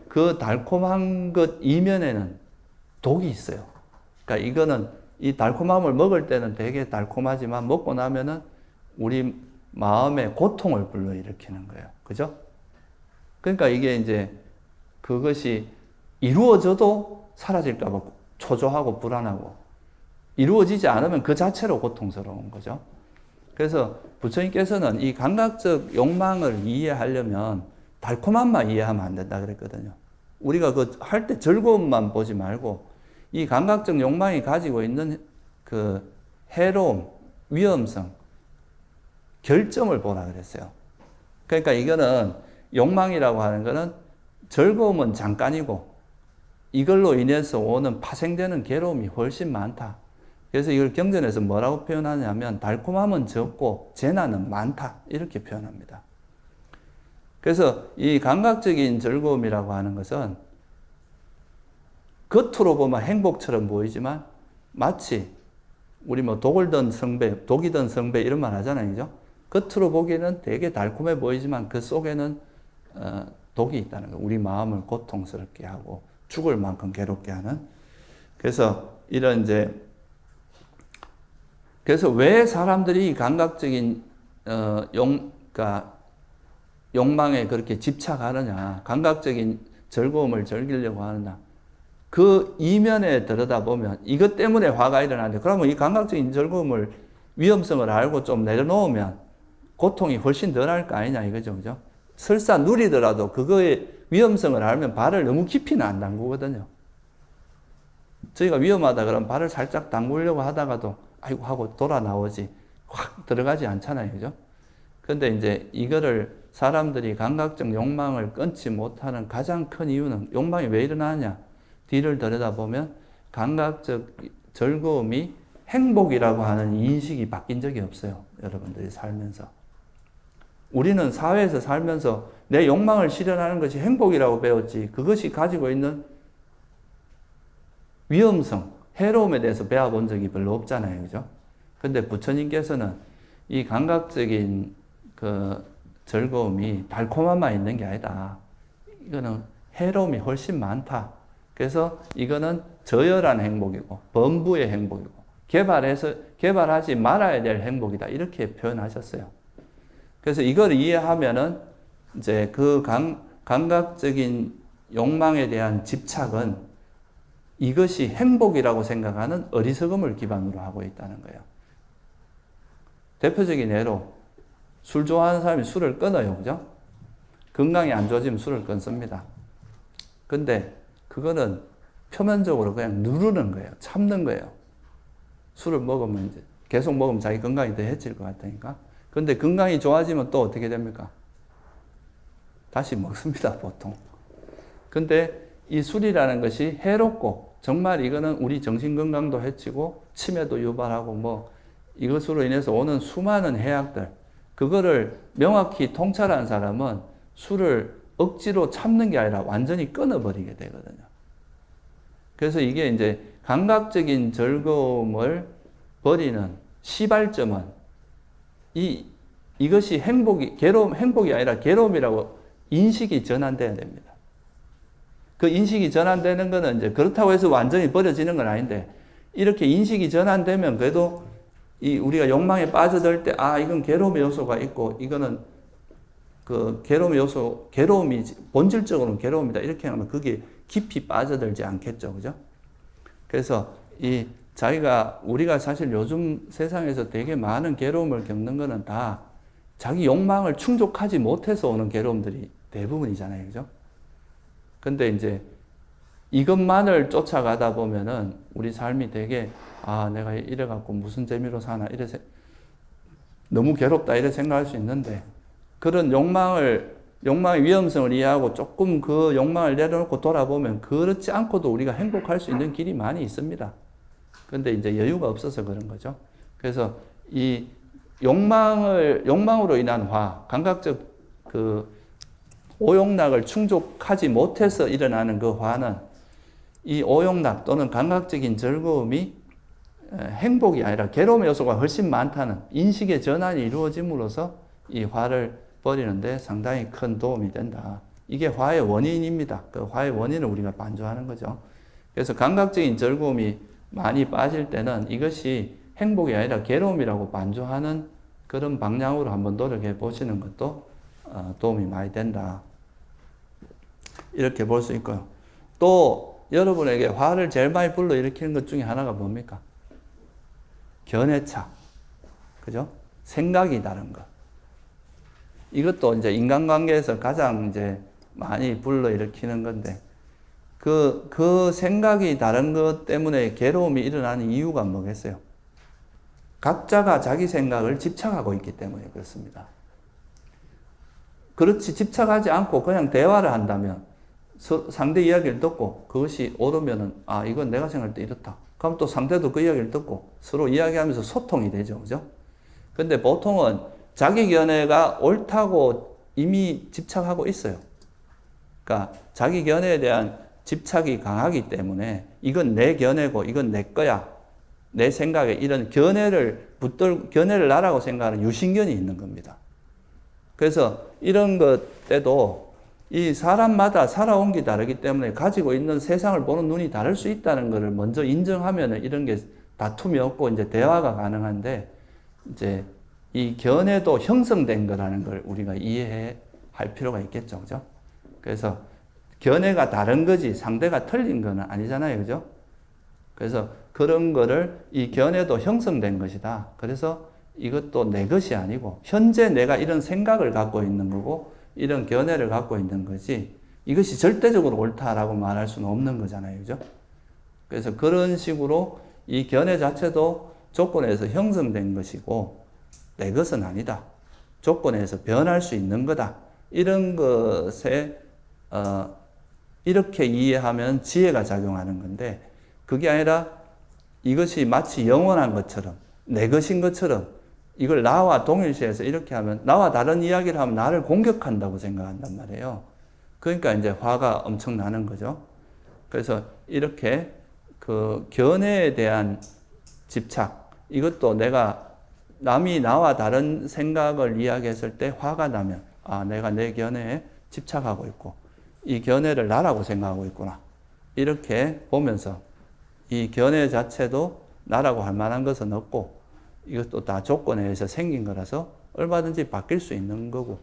그 달콤한 것 이면에는 독이 있어요. 그러니까 이거는 이 달콤함을 먹을 때는 되게 달콤하지만 먹고 나면은 우리 마음에 고통을 불러일으키는 거예요. 그죠? 그러니까 이게 이제 그것이 이루어져도 사라질까봐 초조하고 불안하고 이루어지지 않으면 그 자체로 고통스러운 거죠. 그래서 부처님께서는 이 감각적 욕망을 이해하려면 달콤함만 이해하면 안 된다 그랬거든요. 우리가 그 할 때 즐거움만 보지 말고 이 감각적 욕망이 가지고 있는 그 해로움, 위험성, 결점을 보라 그랬어요. 그러니까 이거는 욕망이라고 하는 거는 즐거움은 잠깐이고 이걸로 인해서 오는 파생되는 괴로움이 훨씬 많다. 그래서 이걸 경전에서 뭐라고 표현하냐면 달콤함은 적고 재난은 많다. 이렇게 표현합니다. 그래서 이 감각적인 즐거움이라고 하는 것은 겉으로 보면 행복처럼 보이지만 마치 우리 뭐 독을 성배, 독이 든 성배 이런 말 하잖아요. 그죠? 겉으로 보기에는 되게 달콤해 보이지만 그 속에는 독이 있다는 거예요. 우리 마음을 고통스럽게 하고 죽을 만큼 괴롭게 하는. 그래서 이런 그래서 왜 사람들이 감각적인 그러니까 욕망에 그렇게 집착하느냐, 감각적인 즐거움을 즐기려고 하느냐. 그 이면에 들여다보면 이것 때문에 화가 일어나는데, 그러면 이 감각적인 즐거움을 위험성을 알고 좀 내려놓으면 고통이 훨씬 덜 할 거 아니냐 이거죠. 그죠? 설사 누리더라도 그거의 위험성을 알면 발을 너무 깊이는 안 담그거든요. 저희가 위험하다 그러면 발을 살짝 담그려고 하다가도 아이고 하고 돌아 나오지 확 들어가지 않잖아요. 그죠? 근데 이제 이거를 사람들이 감각적 욕망을 끊지 못하는 가장 큰 이유는 욕망이 왜 일어나냐? 뒤를 들여다보면 감각적 즐거움이 행복이라고 하는 인식이 바뀐 적이 없어요. 여러분들이 살면서. 우리는 사회에서 살면서 내 욕망을 실현하는 것이 행복이라고 배웠지, 그것이 가지고 있는 위험성, 해로움에 대해서 배워본 적이 별로 없잖아요. 그죠? 근데 부처님께서는 이 감각적인 그 즐거움이 달콤함만 있는 게 아니다. 이거는 해로움이 훨씬 많다. 그래서 이거는 저열한 행복이고 범부의 행복이고 개발하지 말아야 될 행복이다. 이렇게 표현하셨어요. 그래서 이걸 이해하면은 이제 그 감각적인 욕망에 대한 집착은 이것이 행복이라고 생각하는 어리석음을 기반으로 하고 있다는 거예요. 대표적인 예로 술 좋아하는 사람이 술을 끊어요. 그죠? 건강이 안 좋아지면 술을 끊습니다. 근데 그거는 표면적으로 그냥 누르는 거예요. 참는 거예요. 술을 먹으면 이제 계속 먹으면 자기 건강이 더 해칠 것 같으니까. 근데 건강이 좋아지면 또 어떻게 됩니까? 다시 먹습니다, 보통. 근데 이 술이라는 것이 해롭고 정말 이거는 우리 정신 건강도 해치고 치매도 유발하고 뭐 이것으로 인해서 오는 수많은 해악들, 그거를 명확히 통찰한 사람은 술을 억지로 참는 게 아니라 완전히 끊어버리게 되거든요. 그래서 이게 이제 감각적인 즐거움을 버리는 시발점은 이것이 행복이 아니라 괴로움이라고 인식이 전환돼야 됩니다. 그 인식이 전환되는 거는 이제 그렇다고 해서 완전히 버려지는 건 아닌데, 이렇게 인식이 전환되면 그래도 우리가 욕망에 빠져들 때, 이건 괴로움의 요소가 있고, 이거는 그 괴로움의 요소, 괴로움이지, 본질적으로는 괴로움이다. 이렇게 하면 그게 깊이 빠져들지 않겠죠. 그죠? 그래서 우리가 사실 요즘 세상에서 되게 많은 괴로움을 겪는 거는 다 자기 욕망을 충족하지 못해서 오는 괴로움들이 대부분이잖아요. 그죠? 근데 이제 이것만을 쫓아가다 보면은 우리 삶이 되게, 내가 이래갖고 무슨 재미로 사나, 너무 괴롭다, 이래 생각할 수 있는데, 그런 욕망의 위험성을 이해하고 조금 그 욕망을 내려놓고 돌아보면 그렇지 않고도 우리가 행복할 수 있는 길이 많이 있습니다. 근데 이제 여유가 없어서 그런 거죠. 그래서 이 욕망으로 인한 감각적 그 오욕락을 충족하지 못해서 일어나는 그 화는 이 오욕락 또는 감각적인 즐거움이 행복이 아니라 괴로움의 요소가 훨씬 많다는 인식의 전환이 이루어짐으로써 이 화를 버리는데 상당히 큰 도움이 된다. 이게 화의 원인입니다. 그 화의 원인을 우리가 반조하는 거죠. 그래서 감각적인 즐거움이 많이 빠질 때는 이것이 행복이 아니라 괴로움이라고 반조하는 그런 방향으로 한번 노력해 보시는 것도 도움이 많이 된다. 이렇게 볼 수 있고요. 또 여러분에게 화를 제일 많이 불러일으키는 것 중에 하나가 뭡니까? 견해차. 그죠? 생각이 다른 것. 이것도 이제 인간관계에서 가장 이제 많이 불러일으키는 건데, 그 생각이 다른 것 때문에 괴로움이 일어나는 이유가 뭐겠어요? 각자가 자기 생각을 집착하고 있기 때문에 그렇습니다. 그렇지 집착하지 않고 그냥 대화를 한다면 상대 이야기를 듣고 그것이 옳으면은 아 이건 내가 생각할 때 이렇다. 그럼 또 상대도 그 이야기를 듣고 서로 이야기하면서 소통이 되죠, 그죠? 근데 보통은 자기 견해가 옳다고 이미 집착하고 있어요. 그러니까 자기 견해에 대한 집착이 강하기 때문에 이건 내 견해고 이건 내 거야. 내 생각에 이런 견해를 나라고 생각하는 유신견이 있는 겁니다. 그래서 이런 것 때도 이 사람마다 살아온 게 다르기 때문에 가지고 있는 세상을 보는 눈이 다를 수 있다는 것을 먼저 인정하면 이런 게 다툼이 없고 이제 대화가 가능한데 이제 이 견해도 형성된 거라는 걸 우리가 이해할 필요가 있겠죠. 그죠? 그래서 견해가 다른 거지 상대가 틀린 거는 아니잖아요. 그죠? 그래서 그런 거를 이 견해도 형성된 것이다. 그래서 이것도 내 것이 아니고 현재 내가 이런 생각을 갖고 있는 거고 이런 견해를 갖고 있는 거지 이것이 절대적으로 옳다라고 말할 수는 없는 거잖아요. 그죠? 그래서 그런 식으로 이 견해 자체도 조건에서 형성된 것이고 내 것은 아니다. 조건에서 변할 수 있는 거다. 이런 것에 이렇게 이해하면 지혜가 작용하는 건데 그게 아니라 이것이 마치 영원한 것처럼 내 것인 것처럼 이걸 나와 동일시해서 이렇게 하면 나와 다른 이야기를 하면 나를 공격한다고 생각한단 말이에요. 그러니까 이제 화가 엄청 나는 거죠. 그래서 이렇게 그 견해에 대한 집착 이것도 내가 남이 나와 다른 생각을 이야기했을 때 화가 나면 아 내가 내 견해에 집착하고 있고 이 견해를 나라고 생각하고 있구나. 이렇게 보면서 이 견해 자체도 나라고 할 만한 것은 없고 이것도 다 조건에 의해서 생긴 거라서 얼마든지 바뀔 수 있는 거고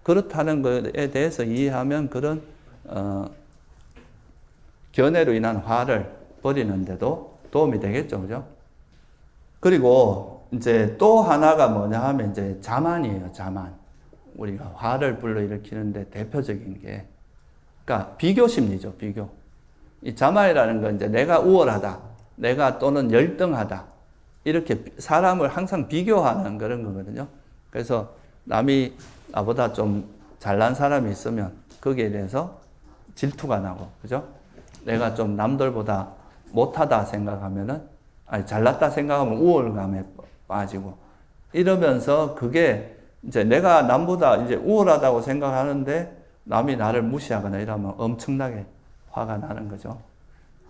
그렇다는 것에 대해서 이해하면 그런 견해로 인한 화를 버리는데도 도움이 되겠죠. 그죠? 그리고 이제 또 하나가 뭐냐 하면 이제 자만이에요. 자만. 우리가 화를 불러일으키는데 대표적인 게 그러니까 비교 심리죠. 비교. 이 자만이라는 건 이제 내가 우월하다. 내가 또는 열등하다. 이렇게 사람을 항상 비교하는 그런 거거든요. 그래서 남이 나보다 좀 잘난 사람이 있으면 거기에 대해서 질투가 나고, 그죠? 내가 좀 남들보다 못하다 생각하면은, 아니, 잘났다 생각하면 우월감에 빠지고, 이러면서 그게 이제 내가 남보다 이제 우월하다고 생각하는데 남이 나를 무시하거나 이러면 엄청나게 화가 나는 거죠.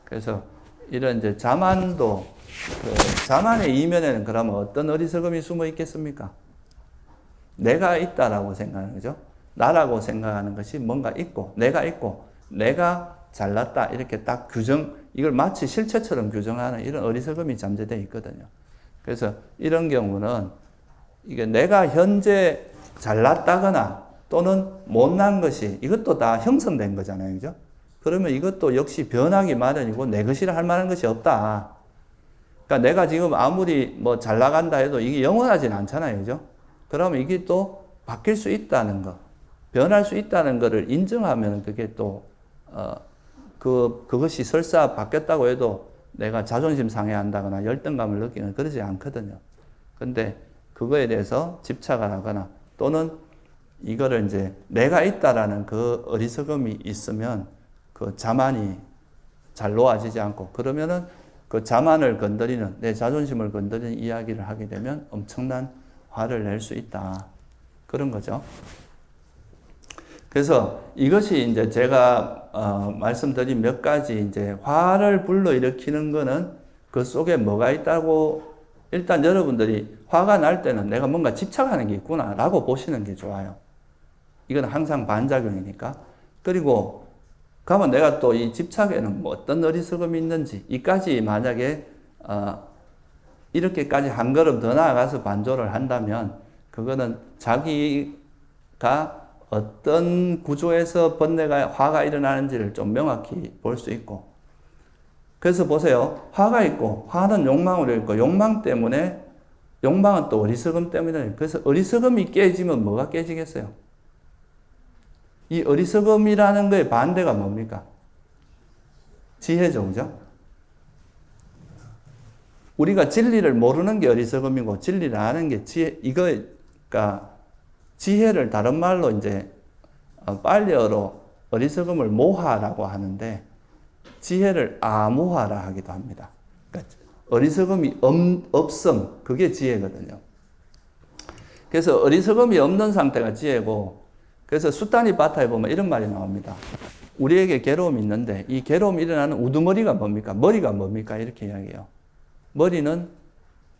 그래서 이런 이제 자만도 자만의 이면에는 그러면 어떤 어리석음이 숨어 있겠습니까? 내가 있다라고 생각하는 거죠. 나라고 생각하는 것이 뭔가 있고, 내가 잘났다 이렇게 딱 이걸 마치 실체처럼 규정하는 이런 어리석음이 잠재되어 있거든요. 그래서 이런 경우는 이게 내가 현재 잘났다거나 또는 못난 것이 이것도 다 형성된 거잖아요. 그죠? 그러면 이것도 역시 변하기 마련이고 내 것이라 할 만한 것이 없다. 그러니까 내가 지금 아무리 뭐 잘 나간다 해도 이게 영원하진 않잖아요. 그죠? 그러면 이게 또 바뀔 수 있다는 거, 변할 수 있다는 것을 인정하면 그게 또, 그것이 설사 바뀌었다고 해도 내가 자존심 상해한다거나 열등감을 느끼는 그러지 않거든요. 근데 그거에 대해서 집착을 하거나 또는 이거를 이제 내가 있다라는 그 어리석음이 있으면 그 자만이 잘 놓아지지 않고 그러면은 그 자만을 건드리는 내 자존심을 건드리는 이야기를 하게 되면 엄청난 화를 낼 수 있다. 그런 거죠. 그래서 이것이 이제 제가 말씀드린 몇 가지 이제 화를 불러일으키는 거는 그 속에 뭐가 있다고 일단 여러분들이 화가 날 때는 내가 뭔가 집착하는 게 있구나라고 보시는 게 좋아요. 이건 항상 반작용이니까. 그리고 그러면 내가 또 이 집착에는 뭐 어떤 어리석음이 있는지 이까지 만약에 이렇게까지 한 걸음 더 나아가서 반조를 한다면 그거는 자기가 어떤 구조에서 번뇌가 화가 일어나는지를 좀 명확히 볼 수 있고 그래서 보세요. 화가 있고 화는 욕망으로 있고 욕망 때문에 욕망은 또 어리석음 때문에 그래서 어리석음이 깨지면 뭐가 깨지겠어요? 이 어리석음이라는 거의 반대가 뭡니까? 지혜죠, 그죠? 우리가 진리를 모르는 게 어리석음이고 진리를 아는 게 지혜, 이거가 지혜를 다른 말로 이제 빨리어로 어리석음을 모하라고 하는데 지혜를 아모하라 하기도 합니다. 그러니까 어리석음이 없음, 그게 지혜거든요. 그래서 어리석음이 없는 상태가 지혜고, 그래서 수타니 바타에 보면 이런 말이 나옵니다. 우리에게 괴로움이 있는데 이 괴로움이 일어나는 우두머리가 뭡니까? 머리가 뭡니까? 이렇게 이야기해요. 머리는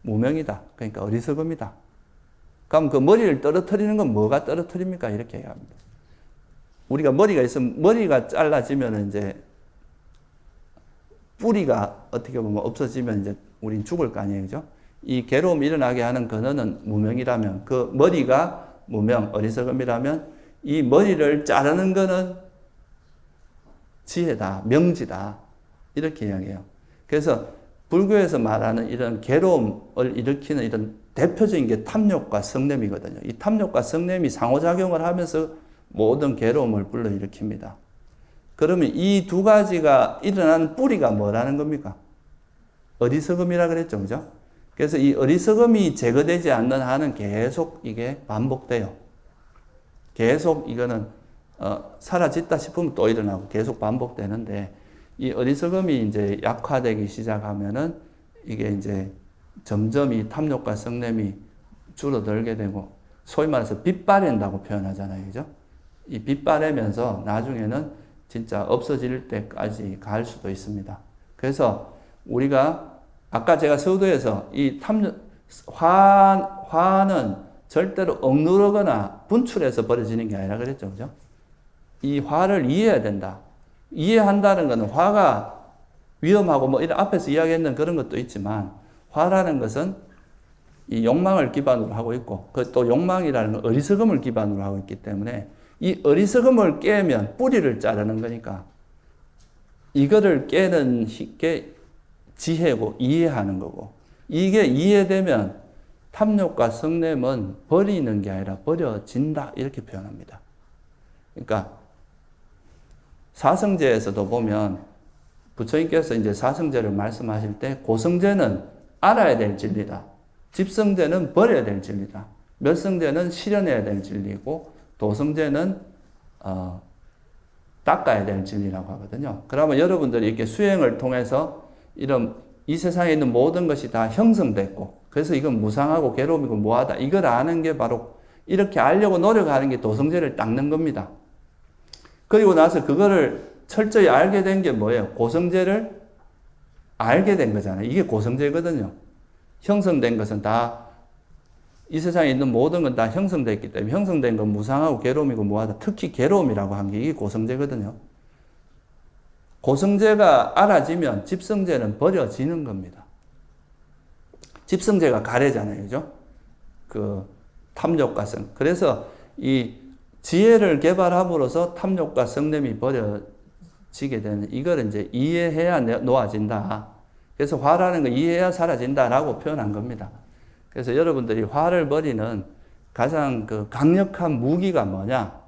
무명이다. 그러니까 어리석음이다. 그럼 그 머리를 떨어뜨리는 건 뭐가 떨어뜨립니까? 이렇게 얘기합니다. 우리가 머리가 있으면 머리가 잘라지면 이제 뿌리가 어떻게 보면 없어지면 이제 우린 죽을 거 아니에요. 그죠? 이 괴로움이 일어나게 하는 근원은 무명이라면, 그 머리가 무명, 어리석음이라면 이 머리를 자르는 거는 지혜다, 명지다. 이렇게 이야기해요. 그래서 불교에서 말하는 이런 괴로움을 일으키는 이런 대표적인 게 탐욕과 성냄이거든요. 이 탐욕과 성냄이 상호작용을 하면서 모든 괴로움을 불러일으킵니다. 그러면 이 두 가지가 일어나는 뿌리가 뭐라는 겁니까? 어리석음이라 그랬죠. 그죠? 그래서 이 어리석음이 제거되지 않는 한은 계속 이게 반복돼요. 계속 이거는 사라졌다 싶으면 또 일어나고 계속 반복되는데, 이 어리석음이 이제 약화되기 시작하면은 이게 이제 점점 이 탐욕과 성냄이 줄어들게 되고, 소위 말해서 빛바랜다고 표현하잖아요. 그죠? 이 빛바래면서 나중에는 진짜 없어질 때까지 갈 수도 있습니다. 그래서 우리가 아까 제가 서두에서 이 화는 절대로 억누르거나 분출해서 벌어지는 게 아니라 그랬죠. 그죠? 이 화를 이해해야 된다. 이해한다는 것은 화가 위험하고 뭐 이런 앞에서 이야기했는 그런 것도 있지만, 화라는 것은 이 욕망을 기반으로 하고 있고, 그 또 욕망이라는 건 어리석음을 기반으로 하고 있기 때문에 이 어리석음을 깨면 뿌리를 자르는 거니까 이거를 깨는 게 지혜고 이해하는 거고, 이게 이해되면 탐욕과 성냄은 버리는 게 아니라 버려진다, 이렇게 표현합니다. 그러니까 사성제에서도 보면 부처님께서 이제 사성제를 말씀하실 때 고성제는 알아야 될 진리다, 집성제는 버려야 될 진리다, 멸성제는 실현해야 될 진리고, 도성제는 닦아야 될 진리라고 하거든요. 그러면 여러분들이 이렇게 수행을 통해서 이런 이 세상에 있는 모든 것이 다 형성됐고, 그래서 이건 무상하고 괴로움이고 뭐하다, 이걸 아는 게 바로 이렇게 알려고 노력하는 게 도성제를 닦는 겁니다. 그리고 나서 그거를 철저히 알게 된 게 뭐예요? 고성제를 알게 된 거잖아요. 이게 고성제거든요. 형성된 것은 다 이 세상에 있는 모든 건 다 형성됐기 때문에 형성된 건 무상하고 괴로움이고 뭐하다. 특히 괴로움이라고 한 게 이게 고성제거든요. 고성제가 알아지면 집성제는 버려지는 겁니다. 집성제가 가래잖아요. 그죠? 그 탐욕과 성. 그래서 이 지혜를 개발함으로써 탐욕과 성냄이 버려지게 되는, 이걸 이제 이해해야 놓아진다. 그래서 화라는 거 이해해야 사라진다라고 표현한 겁니다. 그래서 여러분들이 화를 버리는 가장 그 강력한 무기가 뭐냐?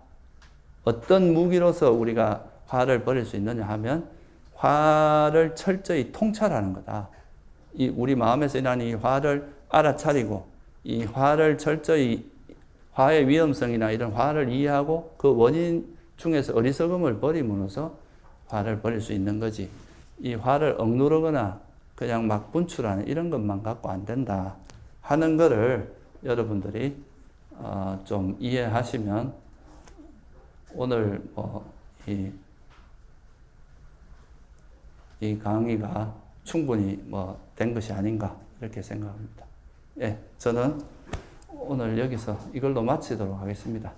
어떤 무기로서 우리가 화를 버릴 수 있느냐 하면 화를 철저히 통찰하는 거다. 이 우리 마음에서 일어나는 이 화를 알아차리고 이 화를 철저히 화의 위험성이나 이런 화를 이해하고 그 원인 중에서 어리석음을 버림으로써 화를 버릴 수 있는 거지. 이 화를 억누르거나 그냥 막 분출하는 이런 것만 갖고 안 된다 하는 거를 여러분들이 좀 이해하시면 오늘 이 강의가 충분히 된 것이 아닌가 이렇게 생각합니다. 예, 저는 오늘 여기서 이걸로 마치도록 하겠습니다.